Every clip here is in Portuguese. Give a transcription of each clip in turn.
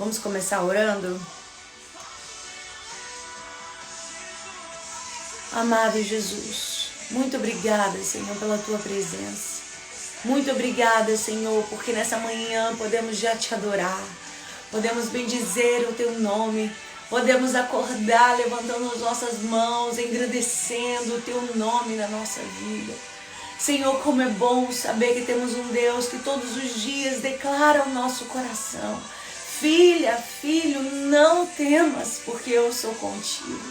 Vamos começar orando? Amado Jesus, muito obrigada, Senhor, pela Tua presença. Muito obrigada, Senhor, porque nessa manhã podemos já Te adorar. Podemos bendizer o Teu nome. Podemos acordar levantando as nossas mãos, engrandecendo o Teu nome na nossa vida. Senhor, como é bom saber que temos um Deus que todos os dias declara o nosso coração: filha, filho, não temas, porque eu sou contigo.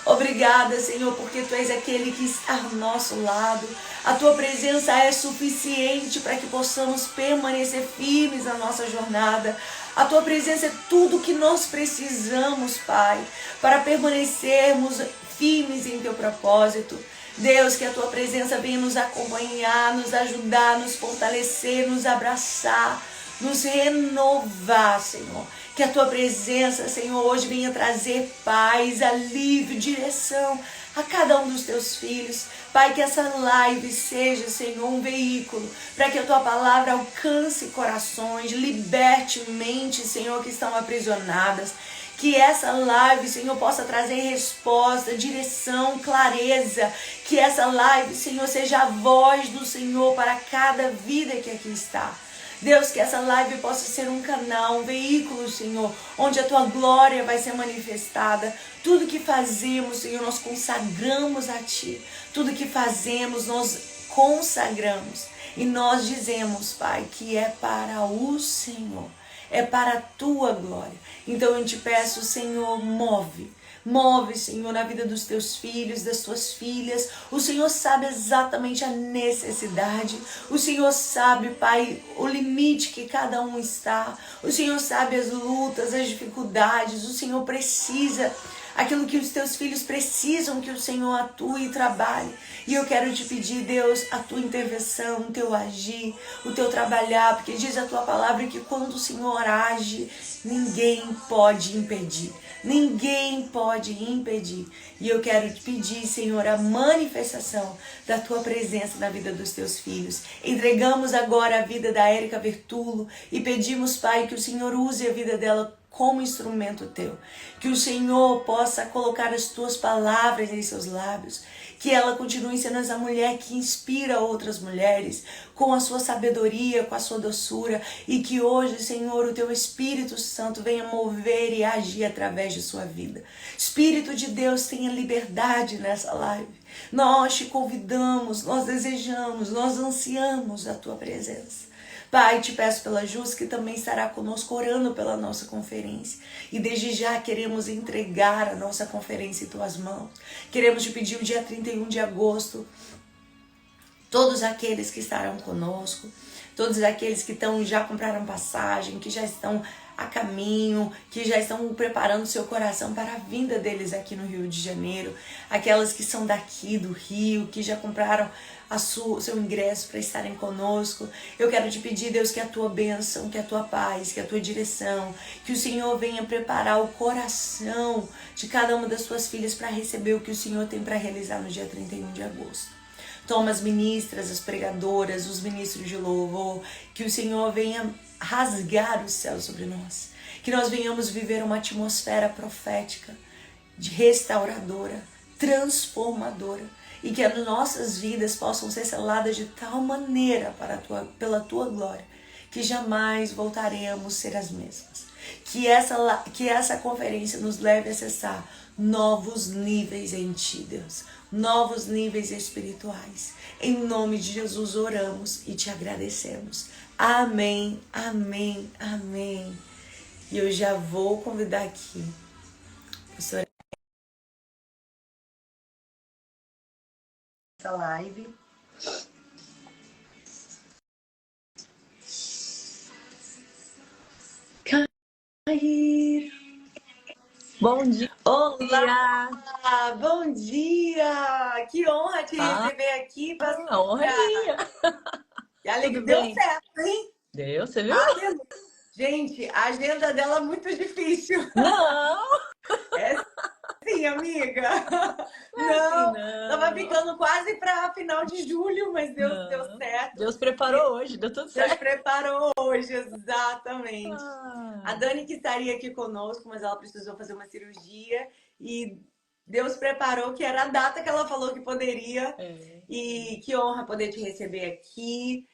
Obrigada, Senhor, porque Tu és aquele que está ao nosso lado. A Tua presença é suficiente para que possamos permanecer firmes na nossa jornada. A Tua presença é tudo que nós precisamos, Pai, para permanecermos firmes em Teu propósito. Deus, que a Tua presença venha nos acompanhar, nos ajudar, nos fortalecer, nos abraçar, nos renovar, Senhor. Que a Tua presença, Senhor, hoje venha trazer paz, alívio, direção a cada um dos Teus filhos. Pai, que essa live seja, Senhor, um veículo para que a Tua palavra alcance corações, liberte mentes, Senhor, que estão aprisionadas. Que essa live, Senhor, possa trazer resposta, direção, clareza. Que essa live, Senhor, seja a voz do Senhor para cada vida que aqui está. Deus, que essa live possa ser um canal, um veículo, Senhor, onde a Tua glória vai ser manifestada. Tudo que fazemos, Senhor, nós consagramos a Ti. Tudo que fazemos, nós consagramos. E nós dizemos, Pai, que é para o Senhor. É para a Tua glória. Então eu te peço, Senhor, move, Senhor, na vida dos Teus filhos, das Tuas filhas. O Senhor sabe exatamente a necessidade. O Senhor sabe, Pai, o limite que cada um está. O Senhor sabe as lutas, as dificuldades. O Senhor precisa aquilo que os Teus filhos precisam que o Senhor atue e trabalhe. E eu quero te pedir, Deus, a Tua intervenção, o Teu agir, o Teu trabalhar, porque diz a Tua palavra que quando o Senhor age, ninguém pode impedir. Ninguém pode impedir. E eu quero te pedir, Senhor, a manifestação da Tua presença na vida dos Teus filhos. Entregamos agora a vida da Érica Bertulo e pedimos, Pai, que o Senhor use a vida dela como instrumento Teu. Que o Senhor possa colocar as Tuas palavras em seus lábios. Que ela continue sendo essa mulher que inspira outras mulheres com a sua sabedoria, com a sua doçura. E que hoje, Senhor, o Teu Espírito Santo venha mover e agir através de sua vida. Espírito de Deus, tenha liberdade nessa live. Nós te convidamos, nós desejamos, nós ansiamos a Tua presença. Pai, te peço pela Jus, que também estará conosco orando pela nossa conferência. E desde já queremos entregar a nossa conferência em Tuas mãos. Queremos te pedir o dia 31 de agosto. Todos aqueles que estarão conosco, todos aqueles que já compraram passagem, que já estão a caminho, que já estão preparando seu coração para a vinda deles aqui no Rio de Janeiro, aquelas que são daqui do Rio, que já compraram seu ingresso para estarem conosco. Eu quero te pedir, Deus, que a Tua bênção, que a Tua paz, que a Tua direção, que o Senhor venha preparar o coração de cada uma das Tuas filhas para receber o que o Senhor tem para realizar no dia 31 de agosto. Toma as ministras, as pregadoras, os ministros de louvor, que o Senhor venha rasgar o céu sobre nós. Que nós venhamos viver uma atmosfera profética, restauradora, transformadora. E que as nossas vidas possam ser seladas de tal maneira pela Tua glória, que jamais voltaremos a ser as mesmas. Que essa conferência nos leve a acessar novos níveis em Ti, Deus. Novos níveis espirituais. Em nome de Jesus oramos e Te agradecemos. Amém, amém, amém. E eu já vou convidar aqui a pastora essa live. Cair. Bom dia! Olá! Bom dia! Que honra te receber aqui, pastora. A honra é minha! E a alegria deu certo, hein? Deu, você viu? Gente, a agenda dela é muito difícil. Não! É sim, assim, amiga? Não é assim, Não, tava não. ficando quase para final de julho, mas Deus deu Não. certo. Deus preparou hoje, deu tudo Deus certo. preparou hoje, exatamente. A Ah, Dani que estaria aqui conosco, mas ela precisou fazer uma cirurgia e Deus preparou que era a data que ela falou que poderia. é. E que honra poder te receber aqui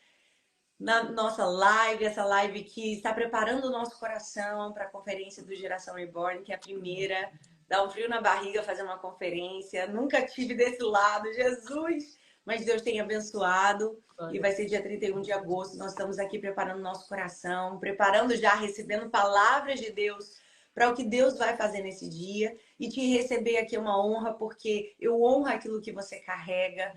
na nossa live, essa live que está preparando o nosso coração para a conferência do Geração Reborn, que é a primeira. Dá um frio na barriga fazer uma conferência. Nunca tive desse lado, Jesus! Mas Deus tem abençoado. E vai ser dia 31 de agosto. Nós estamos aqui preparando nosso coração, preparando já, recebendo palavras de Deus para o que Deus vai fazer nesse dia. E te receber aqui é uma honra, porque eu honro aquilo que você carrega,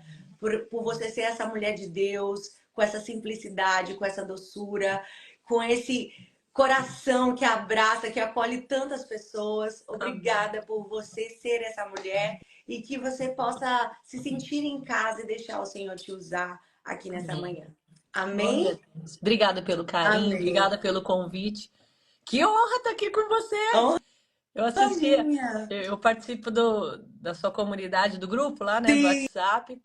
por você ser essa mulher de Deus, com essa simplicidade, com essa doçura, com esse coração que abraça, que acolhe tantas pessoas. Obrigada por você ser essa mulher e que você possa se sentir em casa e deixar o Senhor te usar aqui nessa manhã. Glória Amém? a Deus. Obrigada pelo carinho, Amém. obrigada pelo convite. Que honra estar aqui com você. Honra Eu assistia, minha. eu participo da sua comunidade, do grupo lá, né, do Sim, WhatsApp.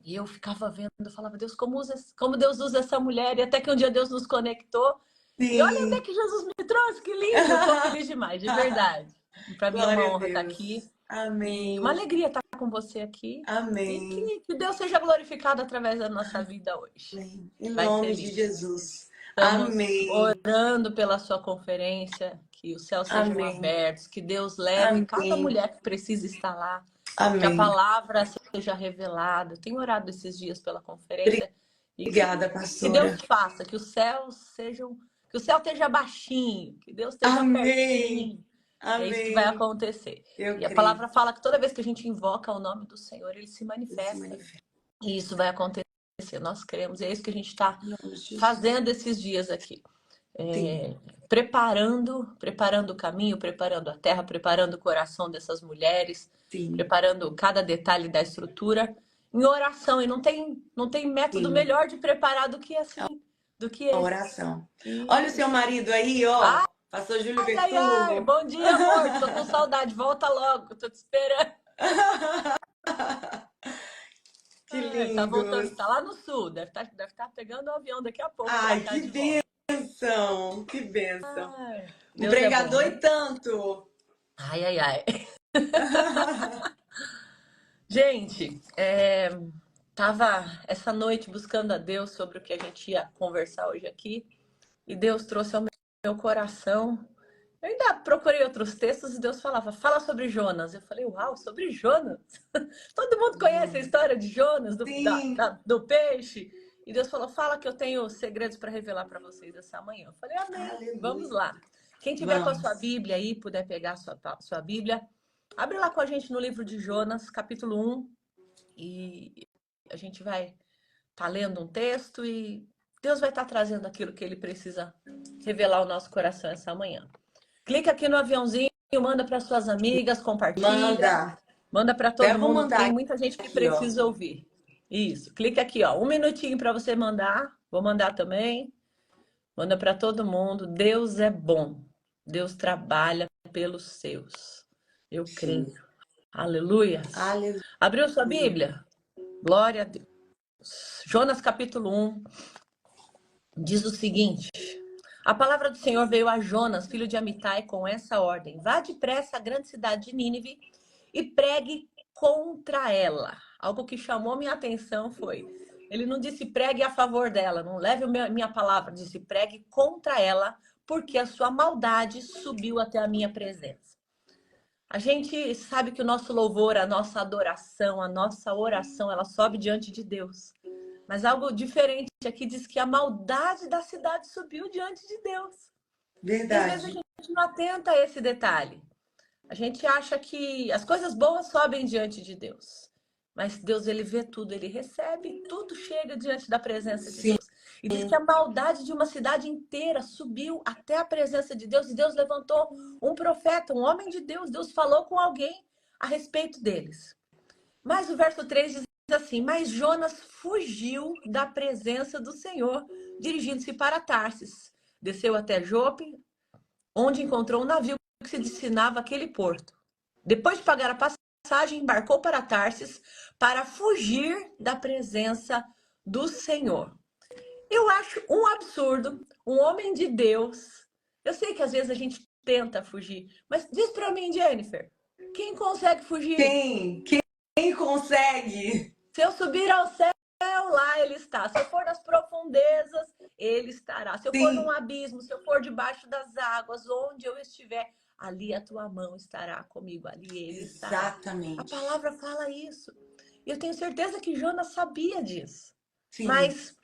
E eu ficava vendo, eu falava, Deus, como Deus usa essa mulher. E até que um dia Deus nos conectou. E olha até sim. que Jesus me trouxe, que lindo. Eu tô feliz demais, de verdade. Para mim é uma Glória a honra estar Deus. aqui. E uma Amém. alegria estar com você aqui. E Amém. que Deus seja glorificado através da nossa vida hoje. Amém. Em Vai ser nome de lindo. Jesus. Estamos Amém. orando pela sua conferência, que os céus sejam Amém. abertos, que Deus leve cada Amém. mulher que precisa estar lá, que a Amém. palavra seja revelada. Eu tenho orado esses dias pela conferência e Obrigada, que Deus pastora. faça, que os céus sejam, que o céu esteja baixinho, que Deus esteja Amém. pertinho. É isso que vai Amém. acontecer. Eu E a creio. palavra fala que toda vez que a gente invoca o nome do Senhor, ele se Ele se manifesta. manifesta. E isso vai acontecer. Nós cremos. E é isso que a gente está Em nome de Jesus. fazendo esses dias aqui. Sim. Preparando o caminho, preparando a terra, preparando o coração dessas mulheres, Sim. preparando cada detalhe da estrutura em oração. E não tem método Sim. melhor de preparar do que assim, do que A esse. oração. Olha o seu marido aí, ó. Ai, Pastor Júlio ai, ai, Bertulo. bom dia, amor. Tô com saudade. Volta logo, tô te esperando. Que Ai, tá voltando, lindos. tá lá no sul, deve estar pegando o avião daqui a pouco pra Ai, cá que de volta. bênção. Que bênção. Ai, Um Deus é bom, pregador né? e tanto. Ai, ai, ai. Gente, tava essa noite buscando a Deus sobre o que a gente ia conversar hoje aqui, e Deus trouxe ao meu coração. Eu ainda procurei outros textos e Deus falava, fala sobre Jonas. Eu falei, uau, sobre Jonas? Todo mundo conhece a história de Jonas, Sim. do peixe. E Deus falou, fala que eu tenho segredos para revelar para vocês essa manhã. Eu falei, amém, Aleluia. vamos lá. Quem tiver com a sua Vamos. Bíblia aí, puder pegar a sua Bíblia, abre lá com a gente no livro de Jonas, capítulo 1. E a gente vai estar lendo um texto e Deus vai estar trazendo aquilo que Ele precisa revelar ao nosso coração essa manhã. Clica aqui no aviãozinho, manda para suas amigas, compartilha. Manda para todo Vou mundo, que tem mandar muita gente que aqui, precisa ouvir. Isso, clica aqui, ó, 1 minutinho para você mandar. Vou mandar também. Manda para todo mundo. Deus é bom. Deus trabalha pelos seus. Eu creio. Aleluia. Aleluia. Abriu sua Bíblia? Glória a Deus. Jonas capítulo 1 diz o seguinte: a palavra do Senhor veio a Jonas, filho de Amitai, com essa ordem: vá depressa à grande cidade de Nínive e pregue contra ela. Algo que chamou minha atenção foi: ele não disse pregue a favor dela, não leve minha palavra, disse pregue contra ela, porque a sua maldade subiu até a minha presença. A gente sabe que o nosso louvor, a nossa adoração, a nossa oração, ela sobe diante de Deus. Mas algo diferente aqui diz que a maldade da cidade subiu diante de Deus. Verdade. E às vezes a gente não atenta a esse detalhe. A gente acha que as coisas boas sobem diante de Deus. Mas Deus, ele vê tudo, ele recebe, tudo chega diante da presença de Deus. E diz que a maldade de uma cidade inteira subiu até a presença de Deus. E Deus levantou um profeta, um homem de Deus. Deus falou com alguém a respeito deles. Mas o verso 3 diz assim: mas Jonas fugiu da presença do Senhor, dirigindo-se para Tarsis. Desceu até Jope, onde encontrou um navio que se destinava àquele porto. Depois de pagar a passagem, embarcou para Tarsis para fugir da presença do Senhor. Eu acho um absurdo, um homem de Deus. Eu sei que às vezes a gente tenta fugir, mas diz para mim, Jennifer, quem consegue fugir? Quem consegue? Se eu subir ao céu, lá ele está. Se eu for nas profundezas, ele estará. Se eu for num Sim, abismo, se eu for debaixo das águas, onde eu estiver, ali a tua mão estará comigo, ali ele estará. A exatamente. palavra fala isso. E eu tenho certeza que Jonas sabia disso. Sim, Mas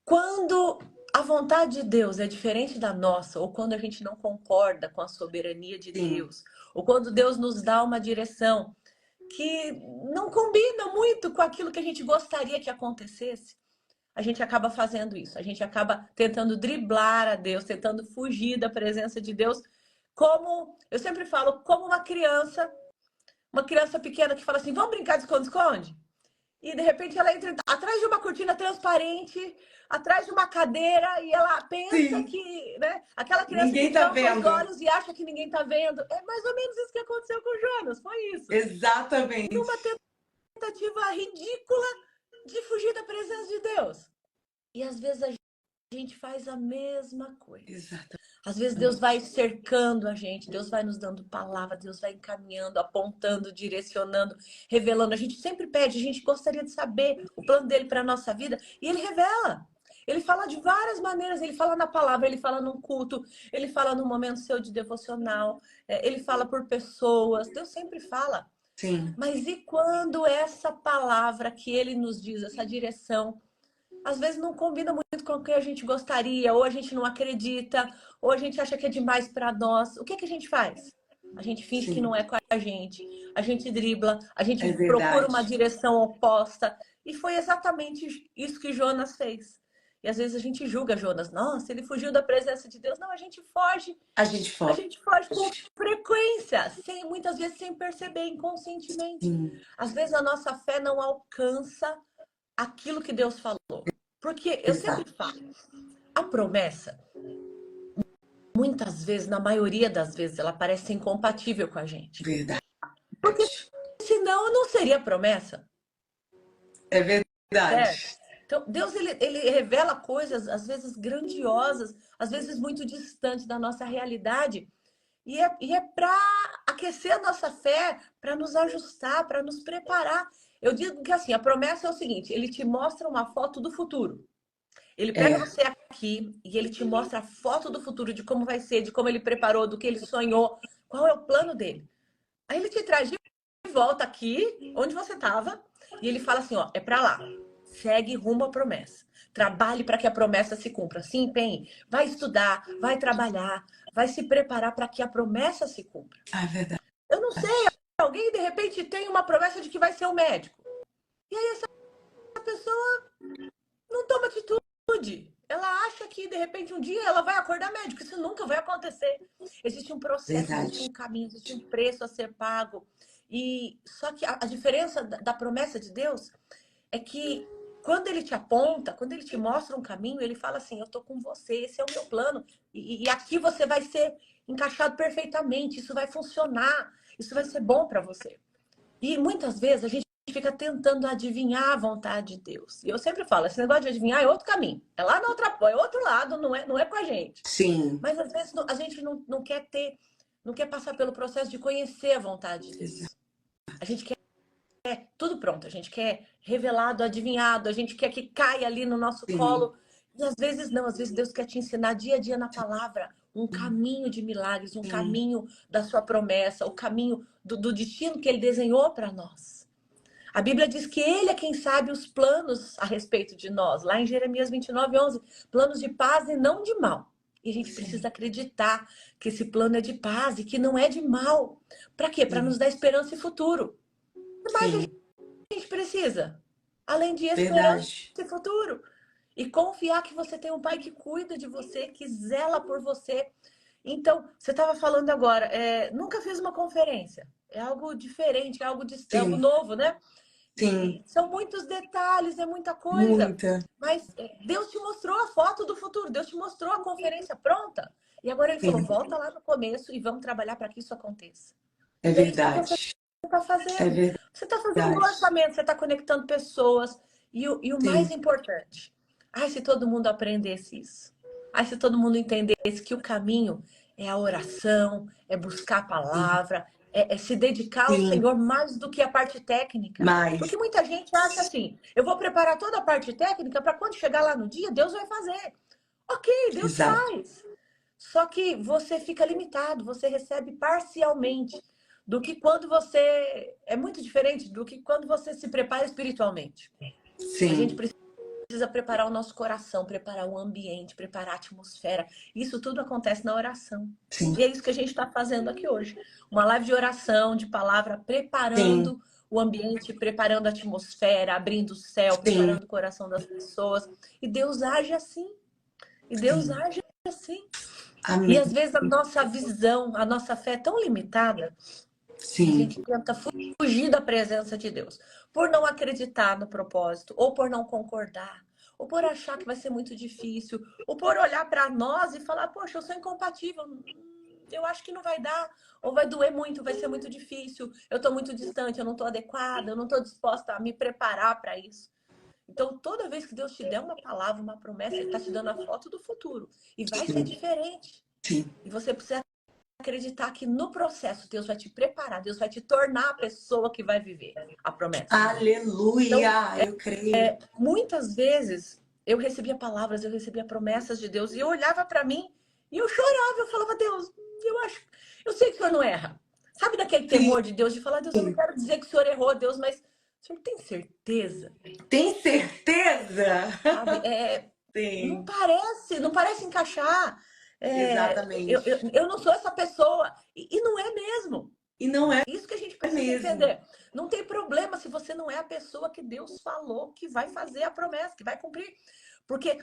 quando a vontade de Deus é diferente da nossa, ou quando a gente não concorda com a soberania de sim, Deus, ou quando Deus nos dá uma direção que não combina muito com aquilo que a gente gostaria que acontecesse, a gente acaba fazendo isso. A gente acaba tentando driblar a Deus, tentando fugir da presença de Deus, como eu sempre falo, como uma criança pequena que fala assim: vamos brincar de esconde-esconde? E de repente ela entra atrás de uma cortina transparente, atrás de uma cadeira, e ela pensa sim. que, né? Aquela criança que Ninguém tá tampa os vendo. olhos e acha que ninguém tá vendo. É mais ou menos isso que aconteceu com o Jonas, foi isso. Exatamente. Numa tentativa ridícula de fugir da presença de Deus. E às vezes a gente faz a mesma coisa. Exatamente. Às vezes Deus vai cercando a gente, Deus vai nos dando palavra, Deus vai encaminhando, apontando, direcionando, revelando. A gente sempre pede, a gente gostaria de saber o plano dele para a nossa vida e ele revela. Ele fala de várias maneiras, ele fala na palavra, ele fala num culto, ele fala no momento seu de devocional, ele fala por pessoas, Deus sempre fala. Sim, Mas e quando essa palavra que ele nos diz, essa direção, às vezes não combina muito com o que a gente gostaria, ou a gente não acredita, ou a gente acha que é demais para nós. O que que a gente faz? A gente finge que sim. não é com a gente dribla, a gente É procura uma verdade. direção oposta. E foi exatamente isso que Jonas fez. E às vezes a gente julga Jonas, nossa, ele fugiu da presença de Deus. Não, A gente a foge. gente foge com frequência, muitas vezes sem perceber, inconscientemente. Sim, Às vezes a nossa fé não alcança aquilo que Deus falou. Porque eu sempre exato. falo, a promessa, muitas vezes, na maioria das vezes, ela parece incompatível com a gente. Verdade. Porque senão não seria promessa, É certo? verdade. Então, Deus, ele revela coisas, às vezes grandiosas, às vezes muito distantes da nossa realidade. E é para aquecer a nossa fé, para nos ajustar, para nos preparar. Eu digo que assim, a promessa é o seguinte, ele te mostra uma foto do futuro. Ele pega É, você aqui e ele te mostra a foto do futuro, de como vai ser, de como ele preparou, do que ele sonhou, qual é o plano dele. Aí ele te traz de volta aqui, onde você estava, e ele fala assim, ó, é para lá. Segue rumo à promessa. Trabalhe para que a promessa se cumpra. Se empenhe, vai estudar, vai trabalhar, vai se preparar para que a promessa se cumpra. é verdade. Eu não sei, alguém de repente tem uma promessa de que vai ser um médico. E aí essa pessoa não toma atitude. Ela acha que, de repente, um dia ela vai acordar médico. Isso nunca vai acontecer. Existe um processo, existe Verdade. um caminho, existe um preço a ser pago. E só que a diferença da promessa de Deus é que quando ele te aponta, quando ele te mostra um caminho, ele fala assim: eu tô com você, esse é o meu plano. E aqui você vai ser encaixado perfeitamente. Isso vai funcionar. Isso vai ser bom para você. E muitas vezes a gente fica tentando adivinhar a vontade de Deus. E eu sempre falo, esse negócio de adivinhar é outro caminho. É lá na outra, é outro lado, não é com a gente. Sim. Mas às vezes a gente não quer ter, não quer passar pelo processo de conhecer a vontade de Exato. Deus. A gente quer tudo pronto, a gente quer revelado, adivinhado, a gente quer que caia ali no nosso Sim. colo. E às vezes não, às vezes Deus quer te ensinar dia a dia na palavra um caminho de milagres, um Sim. caminho da sua promessa, o caminho do destino que ele desenhou para nós. A Bíblia diz que ele é quem sabe os planos a respeito de nós. Lá em Jeremias 29:11, planos de paz e não de mal. E a gente Sim. precisa acreditar que esse plano é de paz e que não é de mal. Para quê? Para Sim. nos dar esperança e futuro. O que mais a Sim. gente precisa? Além de esperança Verdade. e futuro. E confiar que você tem um pai que cuida de você, que zela por você. Então, você estava falando agora, nunca fiz uma conferência. É algo diferente, algo Sim. novo, né? Sim. E são muitos detalhes, é muita coisa. Muita. Mas Deus te mostrou a foto do futuro, Deus te mostrou a conferência pronta. E agora ele falou: Sim. volta lá no começo e vamos trabalhar para que isso aconteça. É E é isso que você verdade. está É fazendo. Você está fazendo um verdade. orçamento, você está conectando pessoas. E o mais Sim, importante, ai, se todo mundo aprendesse isso. Ai, se todo mundo entendesse que o caminho é a oração, é buscar a sim, palavra, é se dedicar ao sim. Senhor mais do que a parte técnica. Mas, Porque muita gente acha assim, eu vou preparar toda a parte técnica para quando chegar lá no dia, Deus vai fazer. Ok, Deus exato. faz. Só que você fica limitado, você recebe parcialmente do que quando você. É muito diferente do que quando você se prepara espiritualmente. A gente Sim, precisa preparar o nosso coração, preparar o ambiente, preparar a atmosfera. Isso tudo acontece na oração. sim, E é isso que a gente está fazendo aqui hoje. Uma live de oração, de palavra, sim, preparando o ambiente, preparando a atmosfera, abrindo o céu, sim, preparando o coração das pessoas. E Deus age assim. E Deus sim. age assim. E Amém. às vezes a nossa visão, a nossa fé é tão limitada que a Sim, gente tenta fugir da presença de Deus, por não acreditar no propósito, ou por não concordar, ou por achar que vai ser muito difícil, ou por olhar para nós e falar, poxa, eu sou incompatível, eu acho que não vai dar, ou vai doer muito, vai ser muito difícil, eu estou muito distante, eu não estou adequada, eu não estou disposta a me preparar para isso. Então, toda vez que Deus te der uma palavra, uma promessa, Ele está te dando a foto do futuro. E vai ser sim, diferente. sim. E você precisa acreditar que no processo Deus vai te preparar, Deus vai te tornar a pessoa que vai viver a promessa. Então, Aleluia, eu creio. muitas vezes eu recebia palavras, eu recebia promessas de Deus e eu olhava para mim e eu chorava, eu falava, Deus, eu sei que o Senhor não erra. Sabe daquele Sim, temor de Deus de falar, Deus, eu não quero dizer que o Senhor errou, Deus, mas o Senhor tem certeza? tem certeza? Sabe? Sim, Não parece encaixar. exatamente. Eu não sou essa pessoa. E não é mesmo. E não é Isso que a gente precisa mesmo. entender. Não tem problema se você não é a pessoa que Deus falou que vai fazer a promessa, que vai cumprir. Porque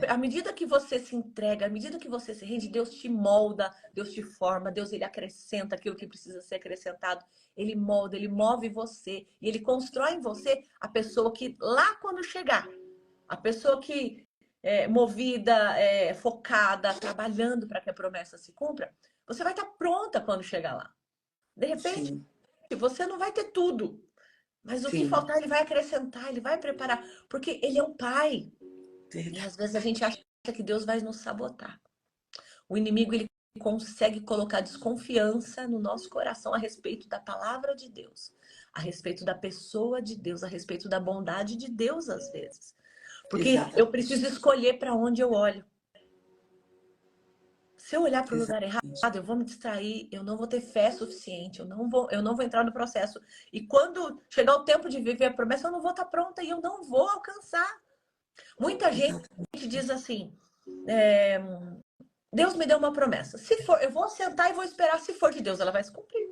à medida que você se entrega, à medida que você se rende, Deus te molda, Deus te forma, Deus ele acrescenta aquilo que precisa ser acrescentado. Ele molda, ele move você e ele constrói em você a pessoa que lá quando chegar, a pessoa que é movida, focada, trabalhando para que a promessa se cumpra, você vai estar pronta quando chegar lá. De repente, Sim, você não vai ter tudo, mas o que sim, faltar, ele vai acrescentar, ele vai preparar, porque ele é um pai. E verdade. às vezes a gente acha que Deus vai nos sabotar. O inimigo, ele consegue colocar desconfiança no nosso coração a respeito da palavra de Deus, a respeito da pessoa de Deus, a respeito da bondade de Deus, às vezes. Porque eu Exatamente. preciso escolher para onde eu olho. Se eu olhar para o lugar errado, Exatamente. eu vou me distrair, eu não vou ter fé suficiente, eu não vou entrar no processo. E quando chegar o tempo de viver a promessa, eu não vou estar pronta e eu não vou alcançar. Muita gente Exatamente. diz assim: é, Deus me deu uma promessa. Se for, eu vou sentar e vou esperar. Se for de Deus, ela vai se cumprir.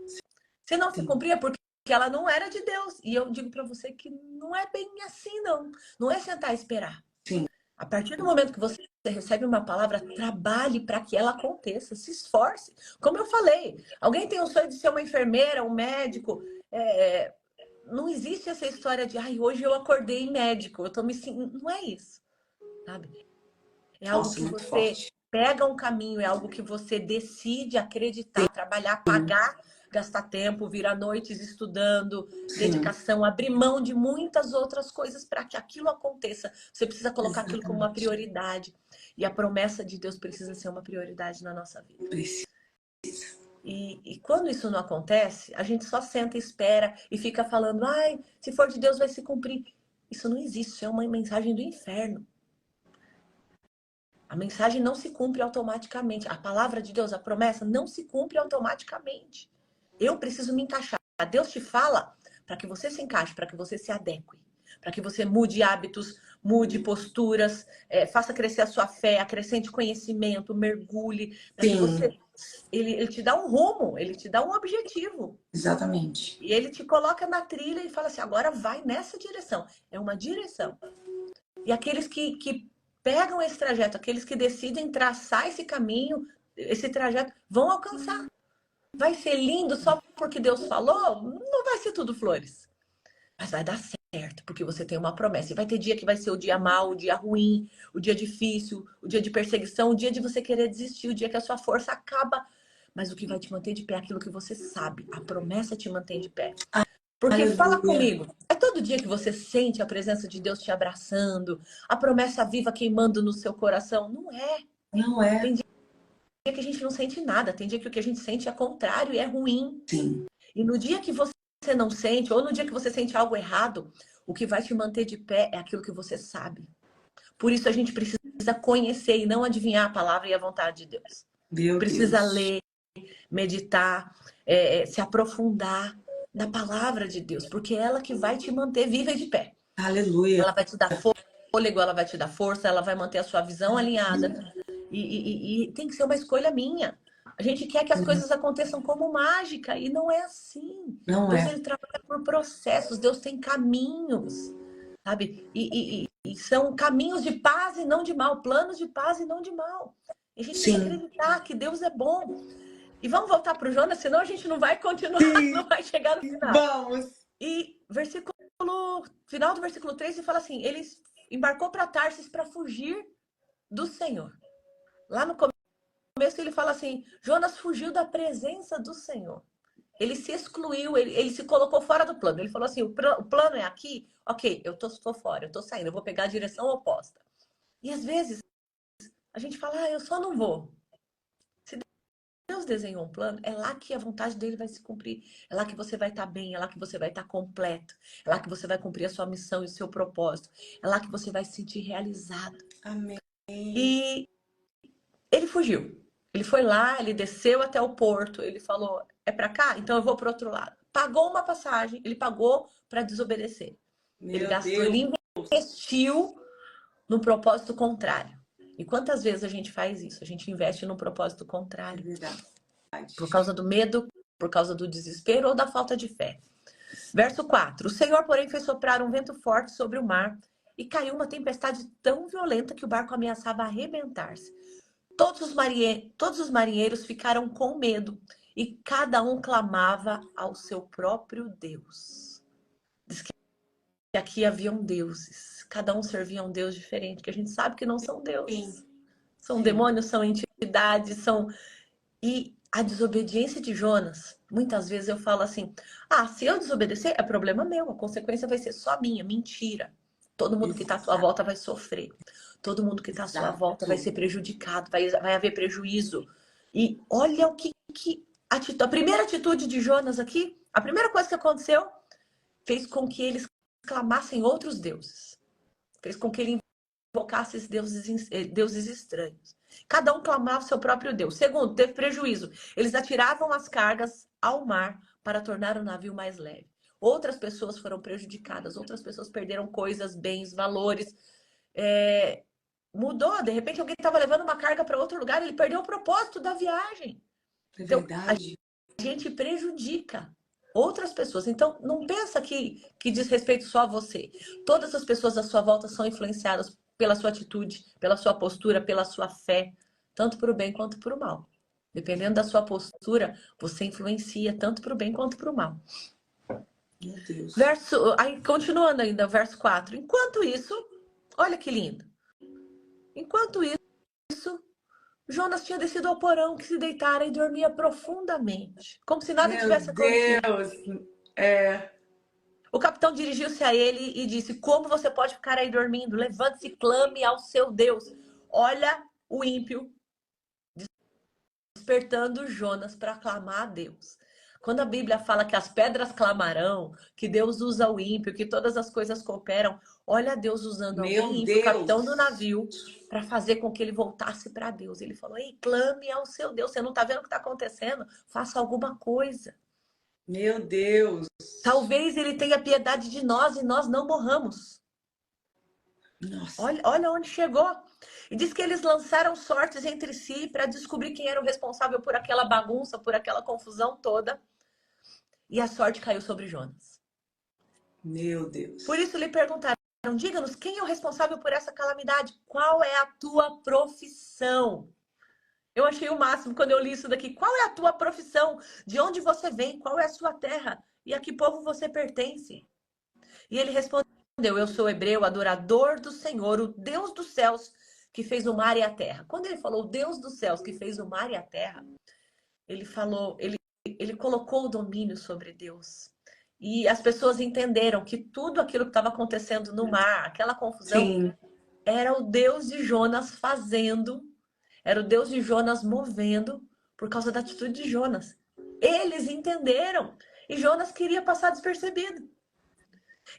Se não se Sim, cumprir, é porque ela não era de Deus. E eu digo para você que não é bem assim, não. Não é sentar e esperar. sim, A partir do momento que você recebe uma palavra, trabalhe para que ela aconteça, se esforce. Como eu falei, alguém tem o sonho de ser uma enfermeira, um médico. Não existe essa história de, ai, hoje eu acordei médico, eu tô me sentindo. Não é isso, sabe? É algo nossa, que muito você forte. pega um caminho, é algo que você decide acreditar, trabalhar, pagar, gastar tempo, virar noites estudando, Sim, dedicação, abrir mão de muitas outras coisas para que aquilo aconteça. Você precisa colocar aquilo como uma exatamente. prioridade. E a promessa de Deus precisa ser uma prioridade na nossa vida. Precisa. E quando isso não acontece, a gente só senta e espera e fica falando, ai, se for de Deus vai se cumprir. Isso não existe, isso é uma mensagem do inferno. A mensagem não se cumpre automaticamente. A palavra de Deus, a promessa, não se cumpre automaticamente. Eu preciso me encaixar. Deus te fala para que você se encaixe, para que você se adeque, para que você mude hábitos, mude posturas, faça crescer a sua fé, acrescente conhecimento, mergulhe, para que Sim, você. Ele te dá um rumo, ele te dá um objetivo. exatamente. E ele te coloca na trilha e fala assim: agora vai nessa direção. É uma direção. E aqueles que pegam esse trajeto, aqueles que decidem traçar esse caminho, esse trajeto, vão alcançar. Vai ser lindo só porque Deus falou? Não vai ser tudo flores. Mas vai dar certo, porque você tem uma promessa. E vai ter dia que vai ser o dia mau, o dia ruim, o dia difícil, o dia de perseguição, o dia de você querer desistir, o dia que a sua força acaba. Mas o que vai te manter de pé é aquilo que você sabe. A promessa te mantém de pé. Porque fala comigo, é todo dia que você sente a presença de Deus te abraçando, a promessa viva queimando no seu coração? Não é. Não é. Tem dia que a gente não sente nada, tem dia que o que a gente sente é contrário e é ruim. Sim. E no dia que você não sente, ou no dia que você sente algo errado, o que vai te manter de pé é aquilo que você sabe. Por isso a gente precisa conhecer e não adivinhar a palavra e a vontade de Deus. Precisa ler, meditar, se aprofundar na palavra de Deus, porque é ela que vai te manter viva e de pé. Aleluia. Ela vai te dar fôlego, ela vai te dar força, ela vai manter a sua visão alinhada. E tem que ser uma escolha minha. A gente quer que as coisas aconteçam como mágica e não é assim. Não Deus, é. ele trabalha por processos, Deus tem caminhos, sabe? E são caminhos de paz e não de mal, planos de paz e não de mal. E a gente tem que acreditar que Deus é bom. E vamos voltar para o Jonas, senão a gente não vai continuar, não vai chegar no final. Vamos! E final do versículo 3, ele fala assim, ele embarcou para Tarsis para fugir do Senhor. Lá no começo ele fala assim, Jonas fugiu da presença do Senhor. Ele se excluiu, ele se colocou fora do plano. Ele falou assim, o plano é aqui? Ok, eu tô fora, eu tô saindo, eu vou pegar a direção oposta. E às vezes a gente fala, eu só não vou. Deus desenhou um plano, é lá que a vontade dele vai se cumprir. É lá que você vai estar bem, é lá que você vai estar completo. É lá que você vai cumprir a sua missão e o seu propósito. É lá que você vai se sentir realizado. Amém. E ele fugiu. Ele foi lá, ele desceu até o porto, ele falou, é para cá? Então eu vou para o outro lado. Pagou uma passagem, ele pagou para desobedecer. Ele gastou, ele investiu no propósito contrário. E quantas vezes a gente faz isso? A gente investe no propósito contrário. É verdade. Por causa do medo, por causa do desespero ou da falta de fé. Verso 4. O Senhor, porém, fez soprar um vento forte sobre o mar e caiu uma tempestade tão violenta que o barco ameaçava arrebentar-se. Todos os marinheiros ficaram com medo e cada um clamava ao seu próprio Deus. Diz que aqui haviam deuses. Cada um servia a um Deus diferente, que a gente sabe que não são deuses. São demônios, são entidades, são... E a desobediência de Jonas, muitas vezes eu falo assim, se eu desobedecer, é problema meu, a consequência vai ser só minha, mentira. Todo mundo que está à sua volta vai sofrer. Todo mundo que está à sua volta vai ser prejudicado, vai haver prejuízo. E olha o que a primeira atitude de Jonas aqui, a primeira coisa que aconteceu, fez com que eles clamassem outros deuses. Fez com que ele invocasse esses deuses estranhos. Cada um clamava o seu próprio Deus. Segundo, teve prejuízo. Eles atiravam as cargas ao mar para tornar o navio mais leve. Outras pessoas foram prejudicadas. Outras pessoas perderam coisas, bens, valores. Mudou. De repente, alguém estava levando uma carga para outro lugar. Ele perdeu o propósito da viagem. É verdade. Então, a gente prejudica outras pessoas. Então, não pensa que diz respeito só a você. Todas as pessoas à sua volta são influenciadas pela sua atitude, pela sua postura, pela sua fé, tanto para o bem quanto para o mal. Dependendo da sua postura, você influencia tanto para o bem quanto para o mal. Meu Deus. Aí, continuando ainda, verso 4. Enquanto isso, olha que lindo. Enquanto isso, Jonas tinha descido ao porão, que se deitara e dormia profundamente, como se nada tivesse acontecido. O capitão dirigiu-se a ele e disse, como você pode ficar aí dormindo? Levante-se e clame ao seu Deus. Olha o ímpio despertando Jonas para clamar a Deus. Quando a Bíblia fala que as pedras clamarão, que Deus usa o ímpio, que todas as coisas cooperam, olha Deus usando alguém ímpio, o capitão do navio, para fazer com que ele voltasse para Deus. Ele falou, ei, clame ao seu Deus. Você não está vendo o que está acontecendo? Faça alguma coisa. Meu Deus! Talvez ele tenha piedade de nós e nós não morramos. Nossa. Olha onde chegou. E diz que eles lançaram sortes entre si para descobrir quem era o responsável por aquela bagunça, por aquela confusão toda. E a sorte caiu sobre Jonas. Meu Deus. Por isso lhe perguntaram, diga-nos, quem é o responsável por essa calamidade? Qual é a tua profissão? Eu achei o máximo quando eu li isso daqui. Qual é a tua profissão? De onde você vem? Qual é a sua terra? E a que povo você pertence? E ele respondeu, eu sou hebreu, adorador do Senhor, o Deus dos céus, que fez o mar e a terra. Quando ele falou o Deus dos céus, que fez o mar e a terra, ele falou, ele colocou o domínio sobre Deus. E as pessoas entenderam que tudo aquilo que estava acontecendo no mar, aquela confusão, Sim. era o Deus de Jonas fazendo, era o Deus de Jonas movendo por causa da atitude de Jonas. Eles entenderam e Jonas queria passar despercebido.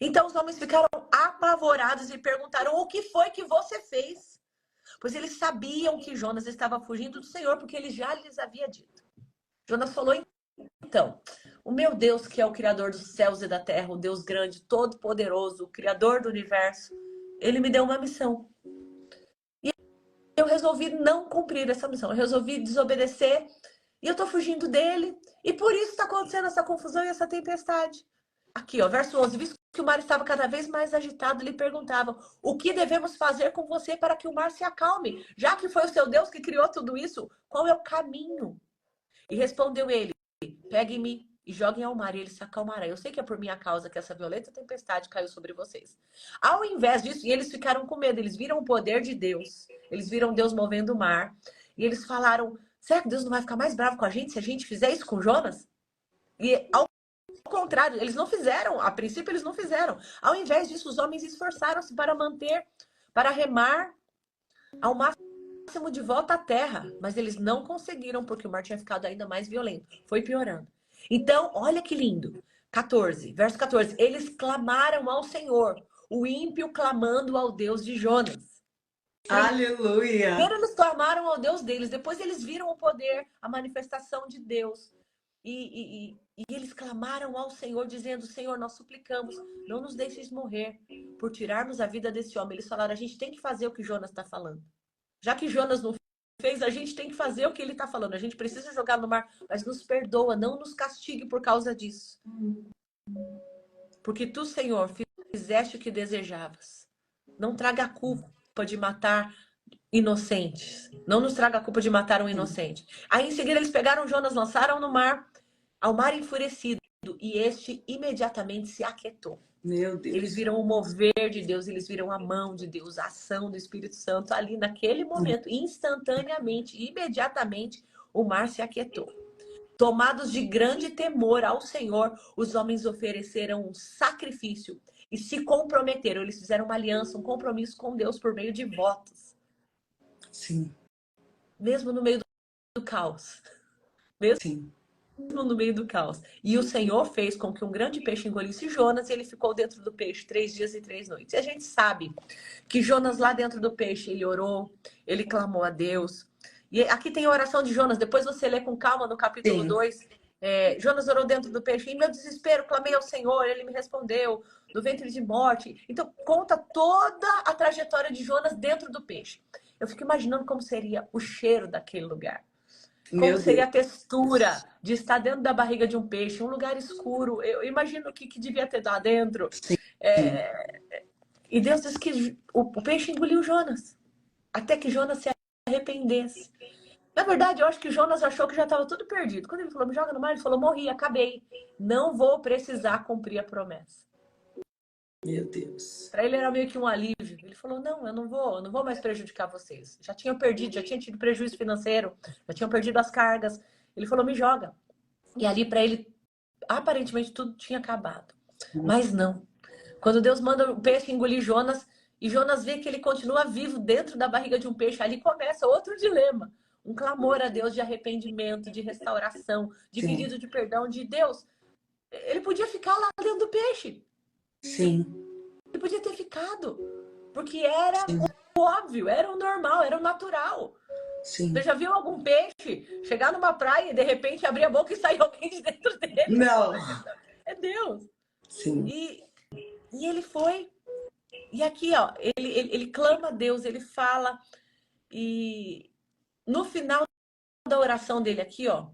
Então os homens ficaram apavorados e perguntaram: o que foi que você fez? Pois eles sabiam que Jonas estava fugindo do Senhor, porque ele já lhes havia dito. Jonas falou: então, o meu Deus, que é o Criador dos céus e da terra, o Deus grande, todo-poderoso, o Criador do universo, ele me deu uma missão. E eu resolvi não cumprir essa missão. Eu resolvi desobedecer e eu estou fugindo dele. E por isso está acontecendo essa confusão e essa tempestade. Aqui, ó, verso 11. Visto que o mar estava cada vez mais agitado, lhe perguntavam: o que devemos fazer com você para que o mar se acalme? Já que foi o seu Deus que criou tudo isso, qual é o caminho? E respondeu ele: peguem-me e joguem ao mar e ele se acalmará. Eu sei que é por minha causa que essa violenta tempestade caiu sobre vocês. Ao invés disso, e eles ficaram com medo, eles viram o poder de Deus, eles viram Deus movendo o mar, e eles falaram: será que Deus não vai ficar mais bravo com a gente se a gente fizer isso com Jonas? E ao contrário, eles não fizeram, a princípio eles não fizeram. Ao invés disso, os homens esforçaram-se para remar ao máximo de volta à terra, mas eles não conseguiram porque o mar tinha ficado ainda mais violento, foi piorando. Então, olha que lindo. 14, verso 14. Eles clamaram ao Senhor, o ímpio clamando ao Deus de Jonas. Aleluia! Primeiro eles clamaram ao Deus deles, depois eles viram o poder, a manifestação de Deus. E eles clamaram ao Senhor, dizendo: Senhor, nós suplicamos, não nos deixes morrer por tirarmos a vida desse homem. Eles falaram: a gente tem que fazer o que Jonas está falando. Já que Jonas não fez, a gente tem que fazer o que ele está falando. A gente precisa jogar no mar, mas nos perdoa, não nos castigue por causa disso. Porque tu, Senhor, fizeste o que desejavas. Não traga a culpa de matar inocentes. Não nos traga a culpa de matar um inocente. Aí, em seguida, eles pegaram Jonas, lançaram no mar, ao mar enfurecido, e este imediatamente se aquietou. Meu Deus. Eles viram o mover de Deus, eles viram a mão de Deus, a ação do Espírito Santo ali naquele momento, instantaneamente, imediatamente, o mar se aquietou. Tomados de grande temor ao Senhor, os homens ofereceram um sacrifício e se comprometeram. Eles fizeram uma aliança, um compromisso com Deus por meio de votos. Sim. Mesmo no meio do caos. Mesmo Sim. no meio do caos. E o Senhor fez com que um grande peixe engolisse Jonas e ele ficou dentro do peixe 3 dias e 3 noites. E a gente sabe que Jonas lá dentro do peixe, ele orou, ele clamou a Deus. E aqui tem a oração de Jonas, depois você lê com calma no capítulo 2. Jonas orou dentro do peixe. Em meu desespero, clamei ao Senhor, ele me respondeu, do ventre de morte. Então, conta toda a trajetória de Jonas dentro do peixe. Eu fico imaginando como seria o cheiro daquele lugar. Como seria a textura de estar dentro da barriga de um peixe, um lugar escuro. Eu imagino o que devia ter lá dentro. E Deus diz que o peixe engoliu Jonas, até que Jonas se arrependesse. Na verdade, eu acho que Jonas achou que já estava tudo perdido. Quando ele falou: me joga no mar, ele falou: morri, acabei. Não vou precisar cumprir a promessa. Meu Deus. Para ele era meio que um alívio. Ele falou: não, eu não vou mais prejudicar vocês. Já tinham perdido, já tinha tido prejuízo financeiro, já tinham perdido as cargas. Ele falou: me joga. E ali para ele, aparentemente tudo tinha acabado. Mas não. Quando Deus manda o peixe engolir Jonas, e Jonas vê que ele continua vivo dentro da barriga de um peixe, ali começa outro dilema. Um clamor a Deus de arrependimento, de restauração, de pedido de perdão de Deus. Ele podia ficar lá dentro do peixe. Sim. Ele podia ter ficado. Porque era o óbvio, era o normal, era o natural. Sim. Você já viu algum peixe chegar numa praia e de repente abrir a boca e sair alguém de dentro dele? Não. É Deus. Sim. E ele foi. E aqui, ó, ele clama a Deus, ele fala. E no final da oração dele aqui, ó: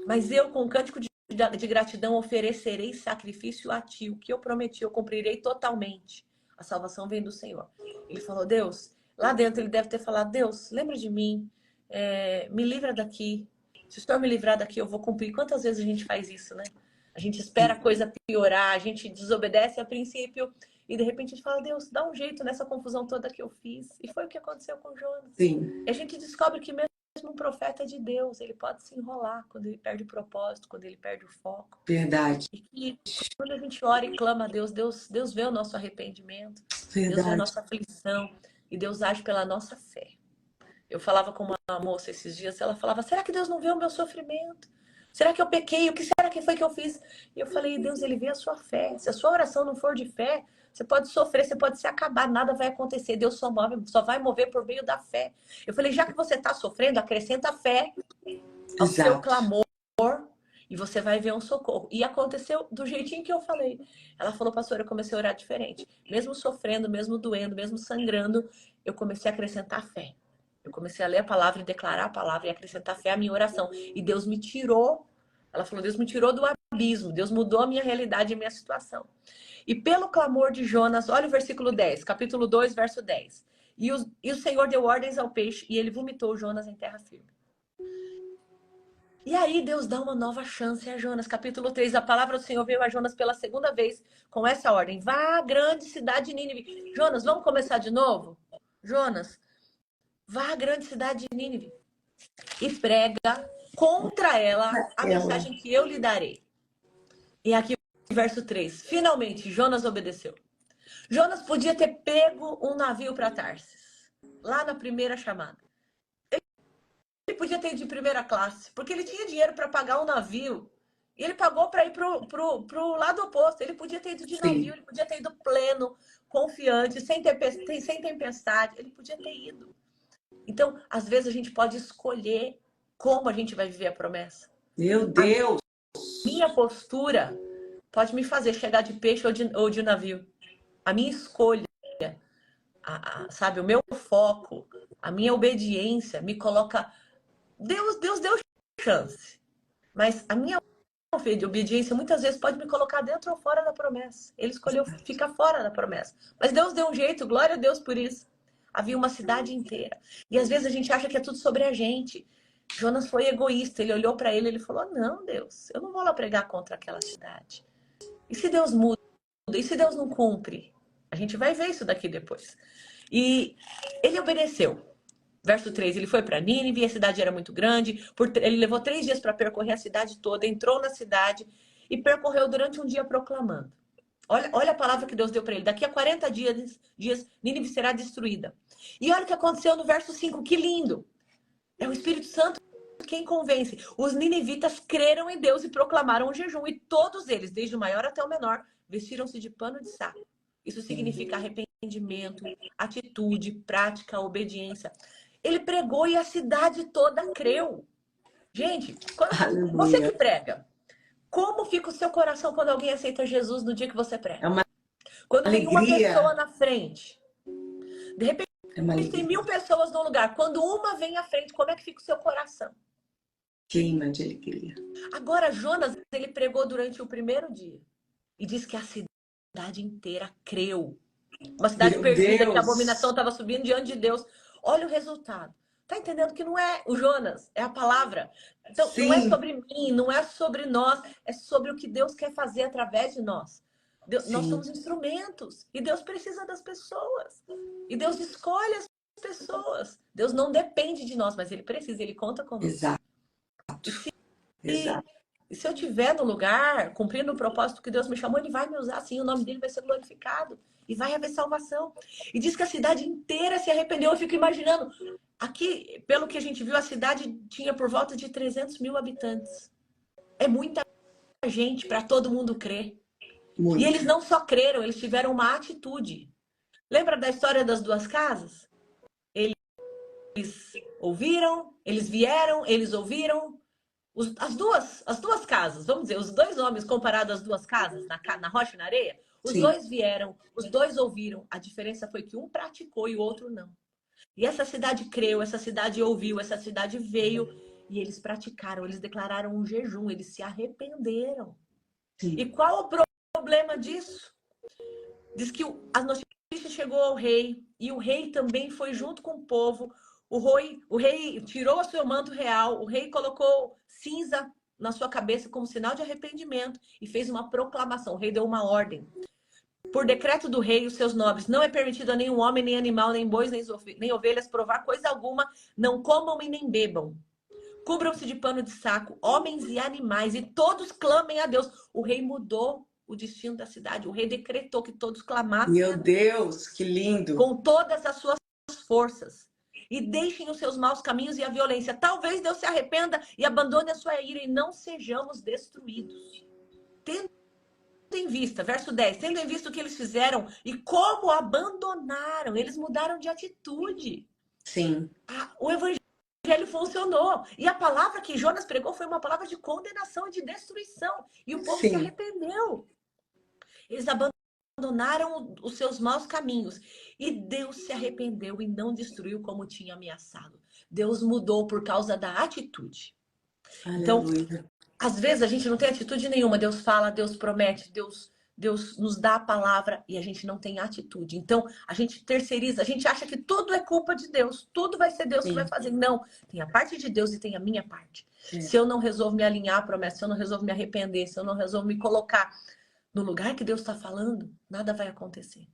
mas eu, com cântico de gratidão, oferecerei sacrifício a ti. O que eu prometi, eu cumprirei totalmente. A salvação vem do Senhor. Ele falou: Deus, lá dentro ele deve ter falado: Deus, lembra de mim, me livra daqui. Se o Senhor me livrar daqui, eu vou cumprir. Quantas vezes a gente faz isso, né? A gente espera a coisa piorar, a gente desobedece a princípio e de repente a gente fala: Deus, dá um jeito nessa confusão toda que eu fiz. E foi o que aconteceu com Jonas. Sim. E a gente descobre que mesmo mesmo um profeta de Deus, ele pode se enrolar quando ele perde o propósito, quando ele perde o foco. Verdade. E quando a gente ora e clama a Deus, Deus vê o nosso arrependimento, Deus vê a Verdade. nossa aflição e Deus age pela nossa fé. Eu falava com uma moça esses dias, ela falava, será que Deus não vê o meu sofrimento? Será que eu pequei? O que será que foi que eu fiz? E eu falei, Deus, ele vê a sua fé. Se a sua oração não for de fé, você pode sofrer, você pode se acabar, nada vai acontecer. Deus só vai mover por meio da fé. Eu falei, já que você está sofrendo, acrescenta fé ao seu clamor e você vai ver um socorro. E aconteceu do jeitinho que eu falei. Ela falou, pastora, eu comecei a orar diferente. Mesmo sofrendo, mesmo doendo, mesmo sangrando, eu comecei a acrescentar fé. Eu comecei a ler a palavra e declarar a palavra e acrescentar fé à minha oração. E Deus me tirou, ela falou, Deus me tirou do abismo, Deus mudou a minha realidade e a minha situação. E pelo clamor de Jonas, olha o versículo 10, capítulo 2, verso 10. E o Senhor deu ordens ao peixe e ele vomitou Jonas em terra firme. E aí Deus dá uma nova chance a Jonas. Capítulo 3, a palavra do Senhor veio a Jonas pela segunda vez com essa ordem. Vá à grande cidade de Nínive. Jonas, vamos começar de novo? Jonas, vá à grande cidade de Nínive e prega contra ela a mensagem que eu lhe darei. E aqui o verso 3. Finalmente, Jonas obedeceu. Jonas podia ter pego um navio para Tarsis, lá na primeira chamada. Ele podia ter ido de primeira classe, porque ele tinha dinheiro para pagar um navio. E ele pagou para ir pro lado oposto. Ele podia ter ido de navio, ele podia ter ido pleno, confiante, sem tempestade. Ele podia ter ido. Então, às vezes, a gente pode escolher como a gente vai viver a promessa. Meu Deus! A minha postura pode me fazer chegar de peixe ou de navio. A minha escolha, sabe, o meu foco, a minha obediência me coloca... Deus deu chance. Mas a minha obediência muitas vezes pode me colocar dentro ou fora da promessa. Ele escolheu ficar fora da promessa. Mas Deus deu um jeito, glória a Deus por isso. Havia uma cidade inteira. E às vezes a gente acha que é tudo sobre a gente. Jonas foi egoísta. Ele olhou para ele e falou, não, Deus, eu não vou lá pregar contra aquela cidade. E se Deus muda? E se Deus não cumpre? A gente vai ver isso daqui depois. E ele obedeceu. Verso 3, ele foi para Nínive, a cidade era muito grande. Ele levou 3 dias para percorrer a cidade toda, entrou na cidade e percorreu durante um dia proclamando. Olha a palavra que Deus deu para ele. Daqui a 40 dias, Nínive será destruída. E olha o que aconteceu no verso 5, que lindo. É o Espírito Santo quem convence. Os ninivitas creram em Deus e proclamaram um jejum. E todos eles, desde o maior até o menor, vestiram-se de pano de saco. Isso significa arrependimento, atitude, prática, obediência. Ele pregou e a cidade toda creu. Gente, você que prega, como fica o seu coração quando alguém aceita Jesus no dia que você prega? É uma quando alegria. Tem uma pessoa na frente. De repente, tem 1000 pessoas no lugar. Quando uma vem à frente, como é que fica o seu coração? Queima de alegria. Agora, Jonas, ele pregou durante o primeiro dia. E diz que a cidade inteira creu. Uma cidade perdida, que a abominação estava subindo diante de Deus. Olha o resultado. Tá entendendo que não é o Jonas, é a palavra. Então, Sim. Não é sobre mim, não é sobre nós, é sobre o que Deus quer fazer através de nós. Nós somos instrumentos e Deus precisa das pessoas. E Deus escolhe as pessoas. Deus não depende de nós, mas Ele precisa, Ele conta conosco. Exato. E se eu estiver no lugar, cumprindo o propósito que Deus me chamou, Ele vai me usar assim, o nome dele vai ser glorificado. E vai haver salvação. E diz que a cidade inteira se arrependeu. Eu fico imaginando. Aqui, pelo que a gente viu, a cidade tinha por volta de 300 mil habitantes. É muita gente para todo mundo crer. Muito. E eles não só creram, eles tiveram uma atitude. Lembra da história das 2 casas? Eles ouviram, eles vieram, eles ouviram. As duas casas, vamos dizer, os 2 homens comparados às 2 casas, na rocha e na areia, os Sim. 2 vieram, os 2 ouviram. A diferença foi que um praticou e o outro não. E essa cidade creu, essa cidade ouviu, essa cidade veio e eles praticaram, eles declararam um jejum, eles se arrependeram. Sim. E qual o problema disso? Diz que a notícia chegou ao rei e o rei também foi junto com o povo. O rei tirou o seu manto real, o rei colocou cinza na sua cabeça como sinal de arrependimento e fez uma proclamação. O rei deu uma ordem. Por decreto do rei e os seus nobres, não é permitido a nenhum homem, nem animal, nem bois, nem ovelhas provar coisa alguma, não comam e nem bebam. Cubram-se de pano de saco, homens e animais, e todos clamem a Deus. O rei mudou o destino da cidade. O rei decretou que todos clamassem Meu a Deus Deus, que lindo. com todas as suas forças. E deixem os seus maus caminhos e a violência. Talvez Deus se arrependa e abandone a sua ira e não sejamos destruídos. Tendo em vista, verso 10, tendo em vista o que eles fizeram e como abandonaram, eles mudaram de atitude. Sim. O evangelho funcionou. E a palavra que Jonas pregou foi uma palavra de condenação e de destruição. E o povo se arrependeu. Eles abandonaram os seus maus caminhos. E Deus se arrependeu e não destruiu como tinha ameaçado. Deus mudou por causa da atitude. Aleluia. Então, às vezes a gente não tem atitude nenhuma. Deus fala, Deus promete, Deus nos dá a palavra e a gente não tem atitude. Então, a gente terceiriza, a gente acha que tudo é culpa de Deus. Tudo vai ser Deus que vai fazer. Não, tem a parte de Deus e tem a minha parte. Se eu não resolvo me alinhar à promessa, se eu não resolvo me arrepender, se eu não resolvo me colocar no lugar que Deus está falando, nada vai acontecer.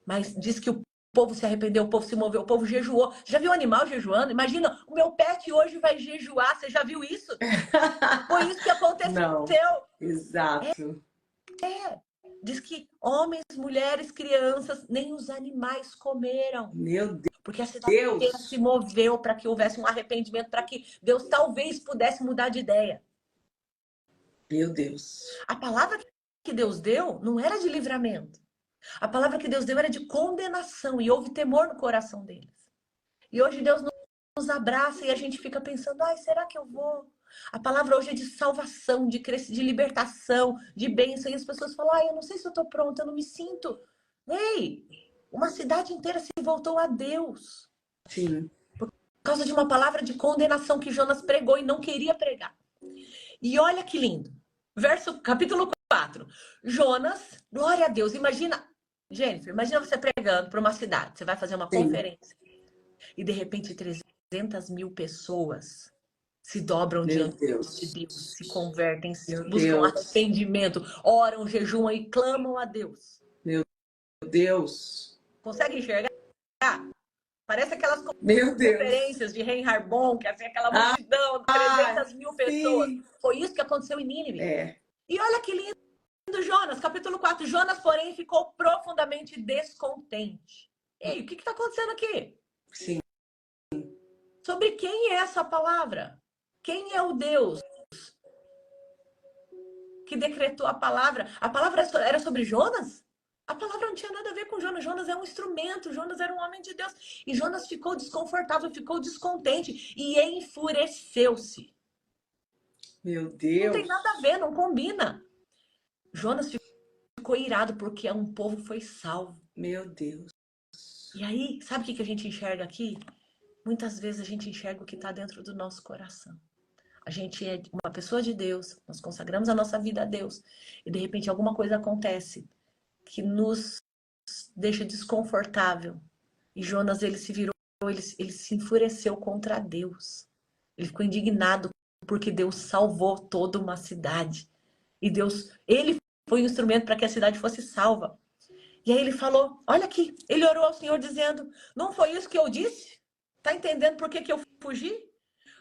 Mas diz que o povo se arrependeu, o povo se moveu, o povo jejuou. Já viu um animal jejuando? Imagina, o meu pet hoje vai jejuar. Você já viu isso? Foi isso que aconteceu. Não, exato. Diz que homens, mulheres, crianças, nem os animais comeram. Meu Deus. Porque a cidade inteira se moveu para que houvesse um arrependimento, para que Deus talvez pudesse mudar de ideia. Meu Deus. A palavra que Deus deu não era de livramento. A palavra que Deus deu era de condenação e houve temor no coração deles. E hoje Deus nos abraça e a gente fica pensando, ai, será que eu vou? A palavra hoje é de salvação, de libertação, de bênção. E as pessoas falam, ai, eu não sei se eu tô pronta, eu não me sinto. Ei, uma cidade inteira se voltou a Deus. Sim. Por causa de uma palavra de condenação que Jonas pregou e não queria pregar. E olha que lindo. Capítulo 4. Jonas, glória a Deus. Imagina, Jennifer, imagina você pregando para uma cidade. Você vai fazer uma conferência. E de repente 300.000 pessoas se dobram diante de Deus, se convertem, buscam arrependimento, oram, jejuam e clamam a Deus. Meu Deus. Consegue enxergar? Parece aquelas conferências de Reinhard Bonk, assim, aquela multidão, 300.000 pessoas. Sim. Foi isso que aconteceu em Nínive. E olha que lindo, Jonas, capítulo 4. Jonas, porém, ficou profundamente descontente. Ei, o que está acontecendo aqui? Sim. Sobre quem é essa palavra? Quem é o Deus que decretou a palavra? A palavra era sobre Jonas? A palavra não tinha nada a ver com Jonas. Jonas é um instrumento. Jonas era um homem de Deus. E Jonas ficou desconfortável, ficou descontente e enfureceu-se. Meu Deus. Não tem nada a ver, não combina. Jonas ficou irado porque um povo foi salvo. Meu Deus. E aí, sabe o que a gente enxerga aqui? Muitas vezes a gente enxerga o que está dentro do nosso coração. A gente é uma pessoa de Deus, nós consagramos a nossa vida a Deus. E de repente alguma coisa acontece que nos deixa desconfortável. E Jonas, ele se virou, ele se enfureceu contra Deus. Ele ficou indignado porque Deus salvou toda uma cidade. E Deus, ele foi um instrumento para que a cidade fosse salva. E aí ele falou, olha aqui, ele orou ao Senhor dizendo, não foi isso que eu disse? Tá entendendo por que eu fugi?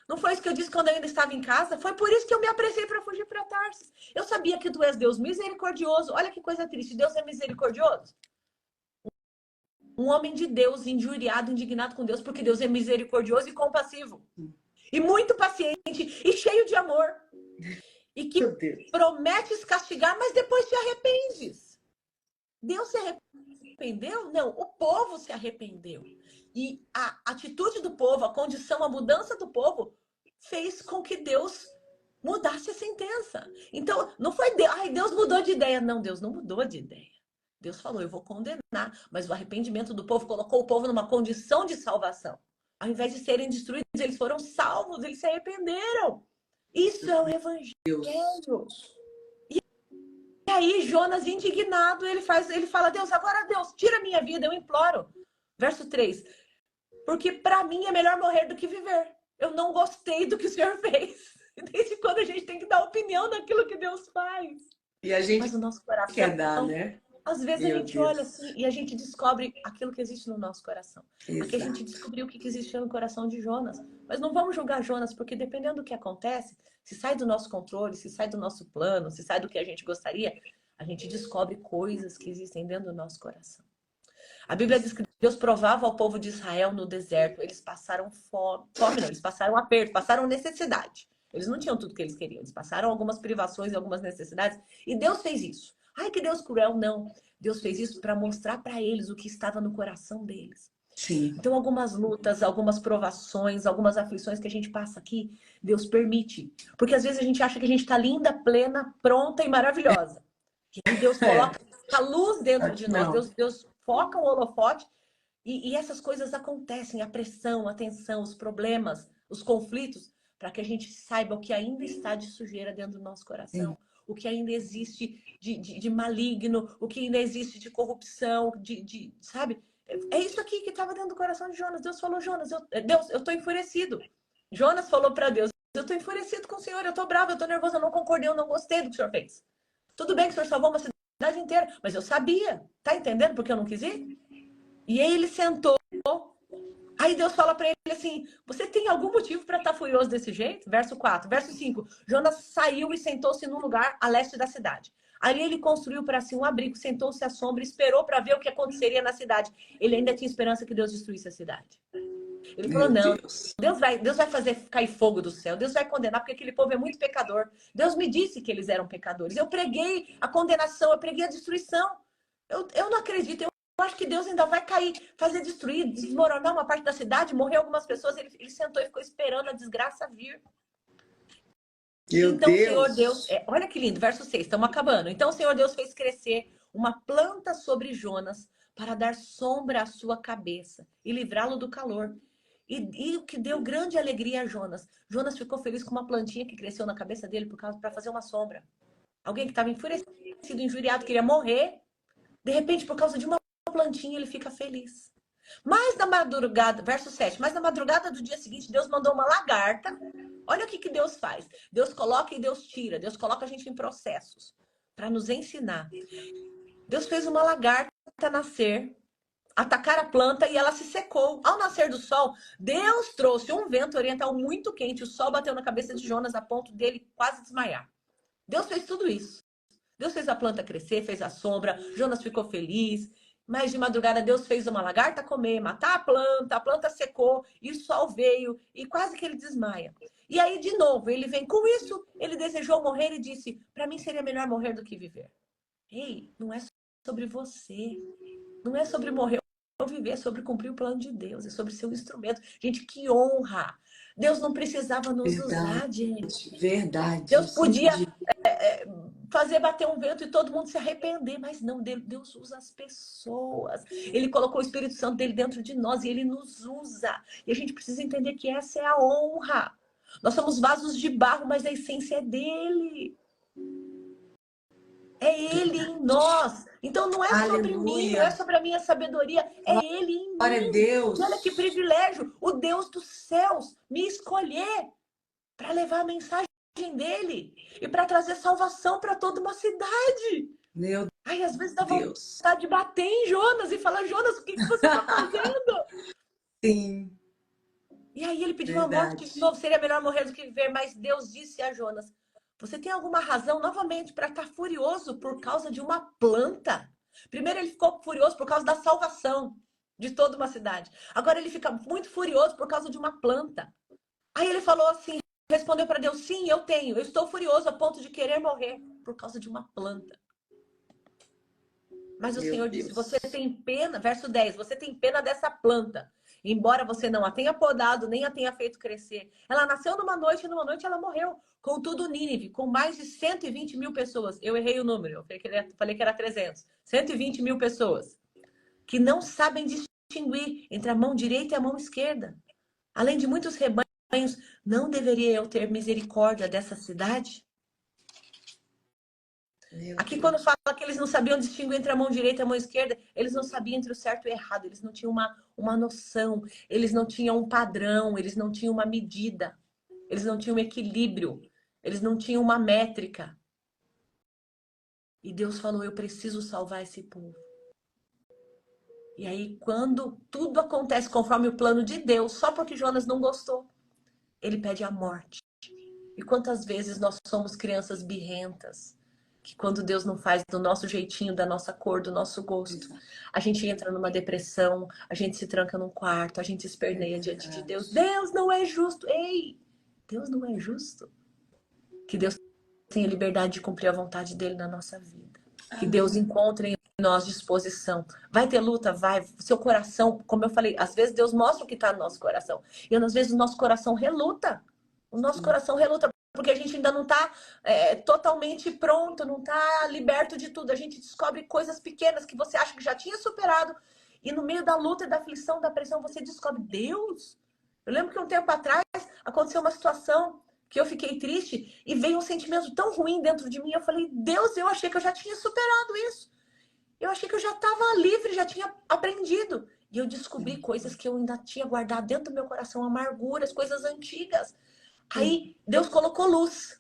Não foi isso que eu disse quando eu ainda estava em casa? Foi por isso que eu me apressei para fugir para Tarsis. Eu sabia que tu és Deus misericordioso. Olha que coisa triste. Deus é misericordioso? Um homem de Deus injuriado, indignado com Deus, porque Deus é misericordioso e compassivo. E muito paciente e cheio de amor. E que prometes castigar, mas depois te arrependes. Deus se arrependeu? Não, o povo se arrependeu. E a atitude do povo, a condição, a mudança do povo fez com que Deus mudasse a sentença. Então, não foi Deus, ai, Deus mudou de ideia. Não, Deus não mudou de ideia. Deus falou, eu vou condenar. Mas o arrependimento do povo colocou o povo numa condição de salvação. Ao invés de serem destruídos, eles foram salvos, eles se arrependeram. Isso é o evangelho. E aí, Jonas, indignado, ele fala, Deus, agora Deus, tira a minha vida, eu imploro. Verso 3. Porque para mim é melhor morrer do que viver. Eu não gostei do que o Senhor fez. Desde quando a gente tem que dar opinião naquilo que Deus faz. E a gente mas o nosso coração quer dar, né? Às vezes a Meu gente olha Deus. assim e a gente descobre aquilo que existe no nosso coração. Aqui a gente Exato. descobriu o que existia no coração de Jonas. Mas não vamos julgar Jonas, porque dependendo do que acontece, se sai do nosso controle, se sai do nosso plano, se sai do que a gente gostaria, a gente descobre coisas que existem dentro do nosso coração. A Bíblia diz que Deus provava ao povo de Israel no deserto. Eles passaram fome não, eles passaram aperto, passaram necessidade. Eles não tinham tudo que eles queriam. Eles passaram algumas privações e algumas necessidades. E Deus fez isso. Ai, que Deus cruel. Não. Deus fez isso para mostrar para eles o que estava no coração deles. Sim. Então, algumas lutas, algumas provações, algumas aflições que a gente passa aqui, Deus permite. Porque às vezes a gente acha que a gente está linda, plena, pronta e maravilhosa. E aí Deus É, coloca a luz dentro de nós. não. Deus foca o holofote e essas coisas acontecem. A pressão, a tensão, os problemas, os conflitos, para que a gente saiba o que ainda está de sujeira dentro do nosso Sim. coração. O que ainda existe de maligno, o que ainda existe de corrupção, sabe? É isso aqui que estava dentro do coração de Jonas. Deus falou, Jonas, Deus, eu estou enfurecido. Jonas falou para Deus, eu estou enfurecido com o Senhor, eu estou bravo, eu estou nervoso, eu não concordei, eu não gostei do que o Senhor fez. Tudo bem que o Senhor salvou uma cidade inteira, mas eu sabia. Tá entendendo porque eu não quis ir? E aí ele sentou. Aí Deus fala para ele assim: você tem algum motivo para estar furioso desse jeito? Verso 4. Verso 5. Jonas saiu e sentou-se num lugar a leste da cidade. Ali ele construiu para si um abrigo, sentou-se à sombra e esperou para ver o que aconteceria na cidade. Ele ainda tinha esperança que Deus destruísse a cidade. Ele falou: Meu não, Deus. Deus vai fazer cair fogo do céu, Deus vai condenar, porque aquele povo é muito pecador. Deus me disse que eles eram pecadores. Eu preguei a condenação, eu preguei a destruição. Eu não acredito, eu acho que Deus ainda vai cair, fazer destruir, desmoronar uma parte da cidade, morrer algumas pessoas. Ele sentou e ficou esperando a desgraça vir. Meu Então o Senhor Deus, Deus. olha que lindo, verso 6, estamos acabando. Então o Senhor Deus fez crescer uma planta sobre Jonas para dar sombra à sua cabeça e livrá-lo do calor. E o que deu grande alegria a Jonas. Jonas ficou feliz com uma plantinha que cresceu na cabeça dele para fazer uma sombra. Alguém que estava enfurecido, injuriado, queria morrer. De repente, por causa de uma plantinha, ele fica feliz. Mas na madrugada, verso 7, mas na madrugada do dia seguinte, Deus mandou uma lagarta. Olha o que Deus faz. Deus coloca e Deus tira. Deus coloca a gente em processos para nos ensinar. Deus fez uma lagarta nascer, atacar a planta e ela se secou. Ao nascer do sol, Deus trouxe um vento oriental muito quente. O sol bateu na cabeça de Jonas a ponto dele quase desmaiar. Deus fez tudo isso. Deus fez a planta crescer, fez a sombra. Jonas ficou feliz. Mas de madrugada Deus fez uma lagarta comer, matar a planta secou e o sol veio e quase que ele desmaia. E aí, de novo, ele vem com isso, ele desejou morrer e disse: para mim seria melhor morrer do que viver. Ei, não é sobre você. Não é sobre morrer ou viver, é sobre cumprir o plano de Deus, é sobre ser um instrumento. Gente, que honra! Deus não precisava nos Verdade. usar, gente. Verdade. Eu Deus sempre podia digo. fazer bater um vento e todo mundo se arrepender, mas não, Deus usa as pessoas. Ele colocou o Espírito Santo dele dentro de nós e ele nos usa. E a gente precisa entender que essa é a honra. Nós somos vasos de barro, mas a essência é dele. É ele em nós. Então não é sobre mim, não é Aleluia. sobre a minha sabedoria, é ele em Glória a mim. E olha que Deus. privilégio, o Deus dos céus me escolher para levar a mensagem dele e para trazer salvação para toda uma cidade. Meu Ai, às vezes dá Deus. vontade de bater em Jonas e falar: Jonas, o que você está fazendo? Sim, E aí ele pediu a morte de verdade. novo, seria melhor morrer do que viver, mas Deus disse a Jonas: você tem alguma razão novamente para estar furioso por causa de uma planta? Primeiro ele ficou furioso por causa da salvação de toda uma cidade. Agora ele fica muito furioso por causa de uma planta. Aí ele falou assim, respondeu para Deus: sim, eu tenho. Eu estou furioso a ponto de querer morrer por causa de uma planta. Mas o Meu Senhor disse: você Deus. tem pena, verso 10, você tem pena dessa planta. Embora você não a tenha podado, nem a tenha feito crescer. Ela nasceu numa noite e numa noite ela morreu. Contudo, Nínive, com mais de 120 mil pessoas, eu errei o número, eu falei que era 300. 120 mil pessoas que não sabem distinguir entre a mão direita e a mão esquerda. Além de muitos rebanhos, não deveria eu ter misericórdia dessa cidade? Meu Aqui, quando Deus. fala que eles não sabiam distinguir entre a mão direita e a mão esquerda, eles não sabiam entre o certo e o errado, eles não tinham uma noção, eles não tinham um padrão, eles não tinham uma medida, eles não tinham um equilíbrio, eles não tinham uma métrica. E Deus falou, eu preciso salvar esse povo. E aí, quando tudo acontece conforme o plano de Deus, só porque Jonas não gostou, ele pede a morte. E quantas vezes nós somos crianças birrentas, que quando Deus não faz do nosso jeitinho, da nossa cor, do nosso gosto, a gente entra numa depressão, a gente se tranca num quarto, a gente esperneia diante de Deus. Deus não é justo. Ei, Deus não é justo. Que Deus tenha liberdade de cumprir a vontade dele na nossa vida. Que Deus encontre em nós disposição. Vai ter luta? Vai. Seu coração, como eu falei, às vezes Deus mostra o que está no nosso coração. E às vezes o nosso coração reluta. O nosso coração reluta porque a gente ainda não está totalmente pronto, não está liberto de tudo. A gente descobre coisas pequenas que você acha que já tinha superado. E no meio da luta e da aflição, da pressão, você descobre, Deus. Eu lembro que um tempo atrás aconteceu uma situação que eu fiquei triste e veio um sentimento tão ruim dentro de mim. Eu falei, Deus, eu achei que eu já tinha superado isso. Eu achei que eu já estava livre, já tinha aprendido. E eu descobri coisas que eu ainda tinha guardado dentro do meu coração, amarguras, coisas antigas. Aí Deus colocou luz.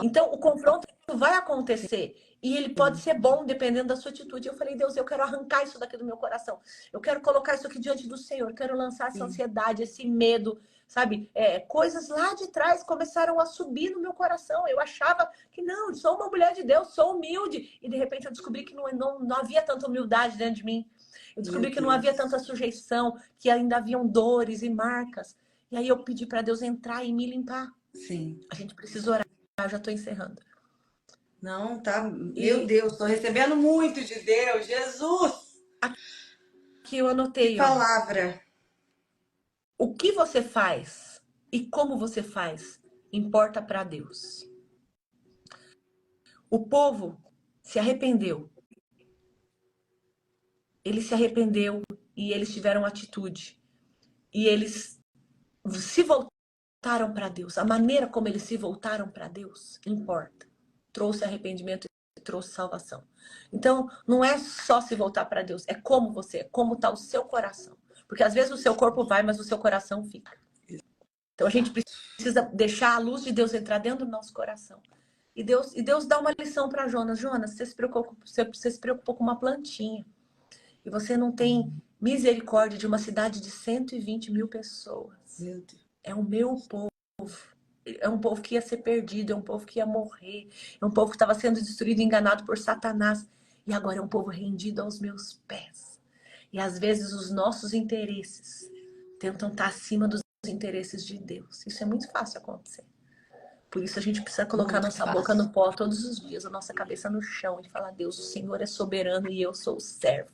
Então o confronto vai acontecer. E ele pode ser bom, dependendo da sua atitude. Eu falei, Deus, eu quero arrancar isso daqui do meu coração. Eu quero colocar isso aqui diante do Senhor. Eu quero lançar essa ansiedade, esse medo, sabe? Coisas lá de trás começaram a subir no meu coração. Eu achava que não, sou uma mulher de Deus, sou humilde. E de repente eu descobri que não havia tanta humildade dentro de mim. Eu descobri que não havia tanta sujeição, que ainda haviam dores e marcas. E aí eu pedi para Deus entrar e me limpar. Sim. A gente precisa orar. Eu já estou encerrando. Não, tá. Meu Deus, estou recebendo muito de Deus. Jesus! Aqui eu anotei. Que palavra. O que você faz e como você faz importa para Deus. O povo se arrependeu. Ele se arrependeu e eles tiveram atitude. E eles se voltaram para Deus. A maneira como eles se voltaram para Deus importa. Trouxe arrependimento e trouxe salvação. Então, não é só se voltar para Deus, é como você, é como está o seu coração. Porque às vezes o seu corpo vai, mas o seu coração fica. Então a gente precisa deixar a luz de Deus entrar dentro do nosso coração. E Deus dá uma lição para Jonas. Jonas, você se preocupou com uma plantinha. E você não tem misericórdia de uma cidade de 120 mil pessoas. Meu Deus. É o meu povo. É um povo que ia ser perdido, é um povo que ia morrer. É um povo que estava sendo destruído, enganado por Satanás. E agora é um povo rendido aos meus pés. E às vezes os nossos interesses tentam estar acima dos interesses de Deus. Isso é muito fácil acontecer. Por isso a gente precisa colocar nossa boca no pó todos os dias, a nossa cabeça no chão e falar, Deus, o Senhor é soberano e eu sou o servo.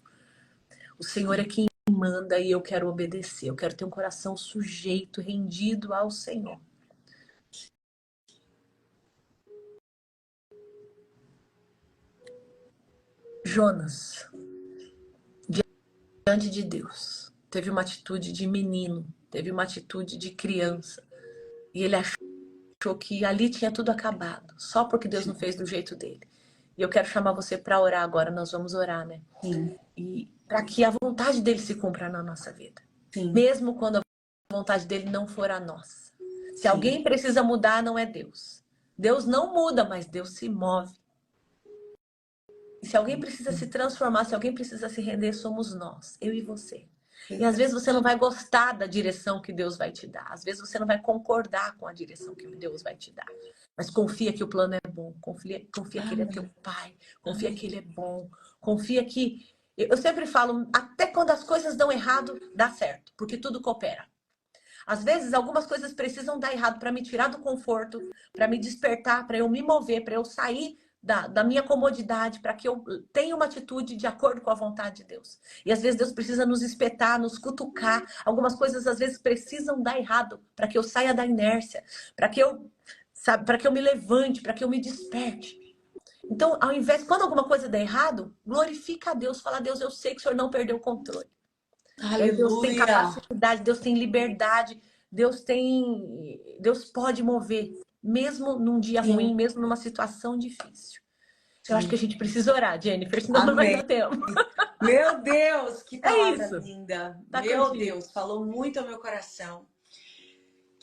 O Senhor é quem manda e eu quero obedecer. Eu quero ter um coração sujeito, rendido ao Senhor. Jonas, diante de Deus, teve uma atitude de menino, teve uma atitude de criança. E ele achou que ali tinha tudo acabado, só porque Deus não fez do jeito dele. E eu quero chamar você para orar agora, nós vamos orar, né? Sim. E para que a vontade dele se cumpra na nossa vida. Sim. Mesmo quando a vontade dele não for a nossa. Se alguém precisa mudar, não é Deus. Deus não muda, mas Deus se move. E se alguém precisa se transformar, se alguém precisa se render, somos nós, eu e você. E às vezes você não vai gostar da direção que Deus vai te dar. Às vezes você não vai concordar com a direção que Deus vai te dar. Mas confia que o plano é bom. Confia que Ele é teu Pai. Confia que Ele é bom. Confia que... Eu sempre falo, até quando as coisas dão errado, dá certo. Porque tudo coopera. Às vezes, algumas coisas precisam dar errado para me tirar do conforto, para me despertar, para eu me mover, para eu sair da minha comodidade, para que eu tenha uma atitude de acordo com a vontade de Deus. E às vezes Deus precisa nos espetar, nos cutucar. Algumas coisas às vezes precisam dar errado para que eu saia da inércia, para que eu me levante, para que eu me desperte. Então, ao invés, quando alguma coisa der errado, glorifica a Deus, fala, Deus, eu sei que o Senhor não perdeu o controle. Deus tem capacidade, Deus tem liberdade, Deus pode mover, mesmo num dia ruim, mesmo numa situação difícil. Eu acho que a gente precisa orar, Jennifer, senão não vai dar tempo. Meu Deus, que palavra isso. linda. Tá meu contigo. Deus, falou muito ao meu coração.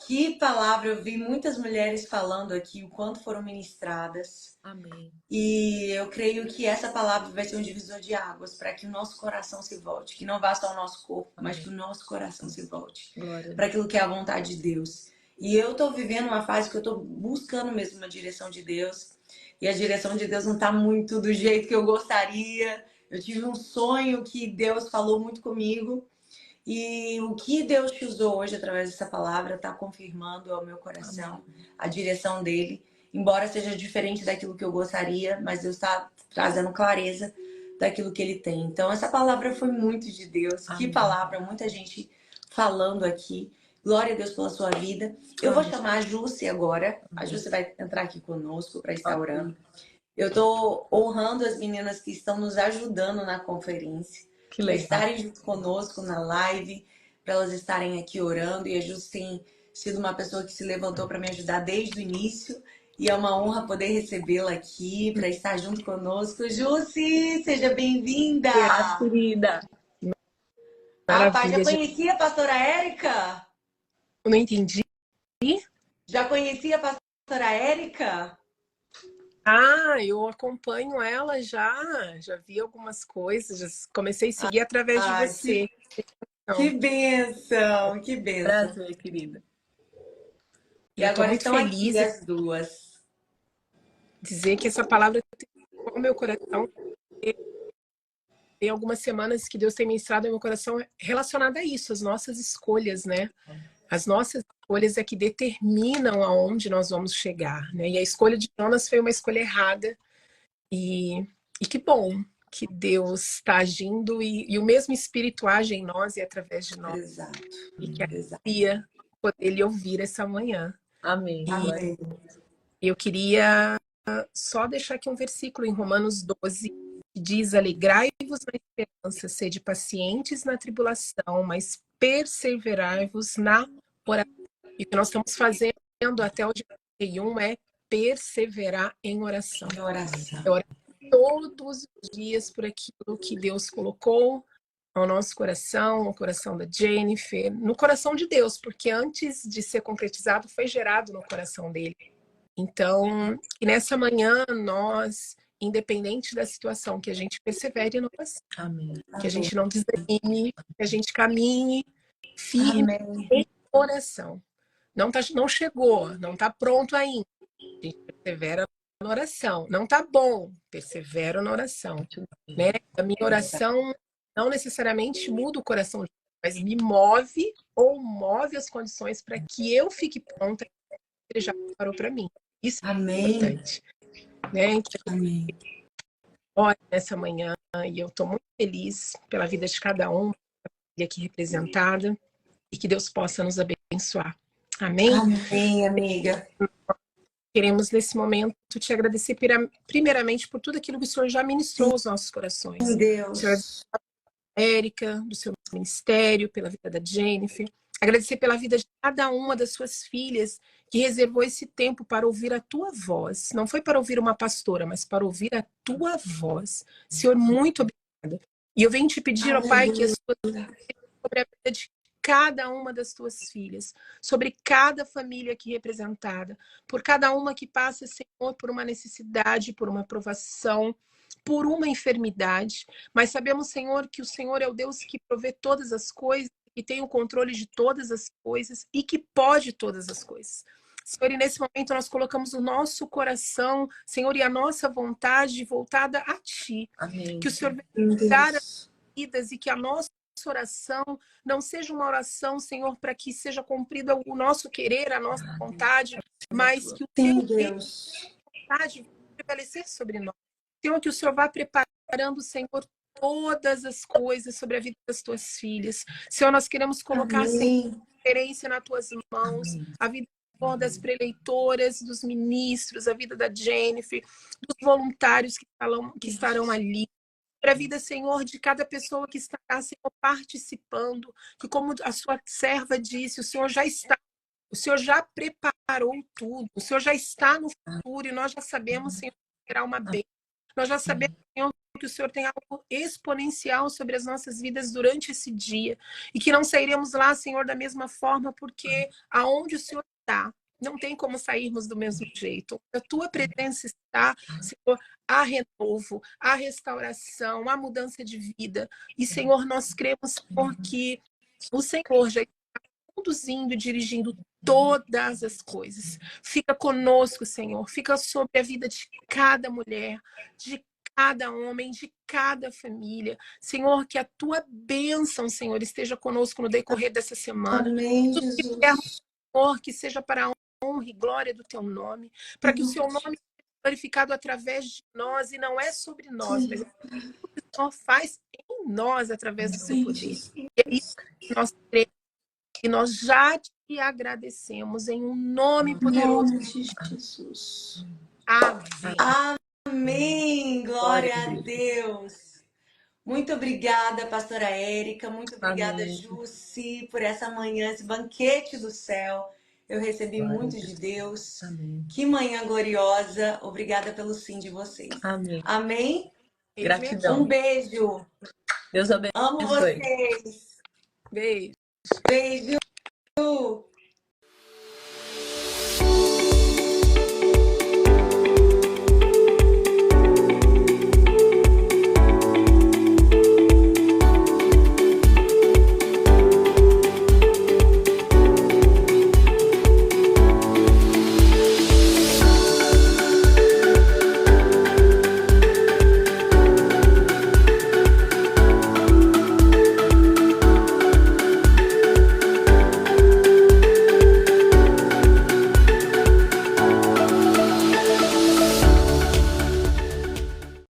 Que palavra, eu vi muitas mulheres falando aqui o quanto foram ministradas. Amém. E eu creio que essa palavra vai ser um divisor de águas para que o nosso coração se volte. Que não basta o nosso corpo, mas que o nosso coração se volte para aquilo que é a vontade de Deus. E eu tô vivendo uma fase que eu tô buscando mesmo uma direção de Deus. E a direção de Deus não tá muito do jeito que eu gostaria. Eu tive um sonho que Deus falou muito comigo. E o que Deus te usou hoje através dessa palavra está confirmando ao meu coração a direção dele. Embora seja diferente daquilo que eu gostaria, mas Deus está trazendo clareza daquilo que ele tem. Então, essa palavra foi muito de Deus. Que palavra, muita gente falando aqui. Glória a Deus pela sua vida. Eu vou chamar a Jússi agora. A Jússi vai entrar aqui conosco para estar orando. Eu estou honrando as meninas que estão nos ajudando na conferência. Que Para legal. estarem junto conosco na live, para elas estarem aqui orando. E a Jússi tem sido uma pessoa que se levantou para me ajudar desde o início. E é uma honra poder recebê-la aqui, para estar junto conosco. Jússi, seja bem-vinda! Querida. Rapaz, já Maravilha, gente. conhecia a pastora Érica? Eu não entendi. Já conhecia a pastora Érica? Ah, eu acompanho ela já vi algumas coisas, já comecei a seguir através de você. Que bênção, que bênção. Prazer, querida. E Eu tô agora muito estão feliz aqui em as duas. dizer que essa palavra tocou o meu coração. Tem algumas semanas que Deus tem ministrado no meu coração relacionada a isso, as nossas escolhas, né? As nossas escolhas é que determinam aonde nós vamos chegar, né? E a escolha de Jonas foi uma escolha errada. E que bom que Deus está agindo e o mesmo Espírito age em nós e através de nós. Exato. E que alegria poder ele ouvir essa manhã. Amém. Amém. Eu queria só deixar aqui um versículo em Romanos 12, que diz: alegrai-vos na esperança, sede pacientes na tribulação, mas perseverai-vos na oração. E o que nós estamos fazendo até o dia 31 é perseverar em oração. Em oração. Todos os dias por aquilo que Deus colocou ao nosso coração, ao coração da Jennifer, no coração de Deus, porque antes de ser concretizado foi gerado no coração dele. Então, que nessa manhã nós, independente da situação, que a gente persevere na oração. Amém. Que a gente não desanime, que a gente caminhe firme em oração. Não chegou, não está pronto ainda. A gente persevera na oração. Não está bom, persevera na oração. Né? A minha oração não necessariamente muda o coração, mas me move ou move as condições para que eu fique pronta que ele já preparou para mim. Isso é importante. Né? Então, Amém. olha, nessa manhã, e eu estou muito feliz pela vida de cada um aqui representada, e que Deus possa nos abençoar. Amém? Amém, amiga. Queremos, nesse momento, te agradecer primeiramente por tudo aquilo que o Senhor já ministrou aos nossos corações. Meu Deus. Senhor, Érica, do seu ministério, pela vida da Jennifer. Agradecer pela vida de cada uma das suas filhas que reservou esse tempo para ouvir a tua voz. Não foi para ouvir uma pastora, mas para ouvir a tua voz. Senhor, muito obrigada. E eu venho te pedir, ó Pai, que a sua sobre a vida de cada uma das tuas filhas, sobre cada família aqui representada, por cada uma que passa, Senhor, por uma necessidade, por uma provação, por uma enfermidade, mas sabemos, Senhor, que o Senhor é o Deus que provê todas as coisas, que tem o controle de todas as coisas e que pode todas as coisas. Senhor, e nesse momento nós colocamos o nosso coração, Senhor, e a nossa vontade voltada a Ti. Amém. Que o Senhor venha dar as vidas e que a nossa oração não seja uma oração, Senhor, para que seja cumprido o nosso querer, a nossa vontade, mas que o Teu vontade prevalecer sobre nós. Senhor, que o Senhor vá preparando, Senhor, todas as coisas sobre a vida das tuas filhas. Senhor, nós queremos colocar, Senhor, referência nas tuas mãos, a vida das preleitoras, dos ministros, a vida da Jennifer, dos voluntários que estarão ali. Para a vida, Senhor, de cada pessoa que estará, Senhor, participando, que como a sua serva disse, o Senhor já preparou tudo, o Senhor já está no futuro e nós já sabemos, Senhor, que será uma bênção. Nós já sabemos, Senhor, que o Senhor tem algo exponencial sobre as nossas vidas durante esse dia. E que não sairemos lá, Senhor, da mesma forma, porque aonde o Senhor está, não tem como sairmos do mesmo jeito. A tua presença está, Senhor, há renovo, há restauração, há mudança de vida. E, Senhor, nós cremos, Senhor, que o Senhor já está conduzindo e dirigindo todas as coisas. Fica conosco, Senhor. Fica sobre a vida de cada mulher, de cada homem, de cada família. Senhor, que a tua bênção, Senhor, esteja conosco no decorrer dessa semana. Amém, Tudo que fizermos, Jesus. Senhor, que seja para a honra e glória do teu nome, para que o seu nome seja glorificado através de nós, e não é sobre nós, mas Sim. o Senhor faz em nós através do seu Sim, poder. Jesus. E é isso que nós cremos, e nós já te agradecemos em um nome Em poderoso. nome de Jesus. Amém. Amém. Glória Glória a a Deus. Deus. Muito obrigada, pastora Érica. Muito obrigada, Amém. Jussi, por essa manhã, esse banquete do céu. Eu recebi Glória a muito Deus. de Deus. Amém. Que manhã gloriosa. Obrigada pelo sim de vocês. Amém. Amém? Gratidão. Um beijo. Deus Amo abençoe. vocês. Beijo. Beijo.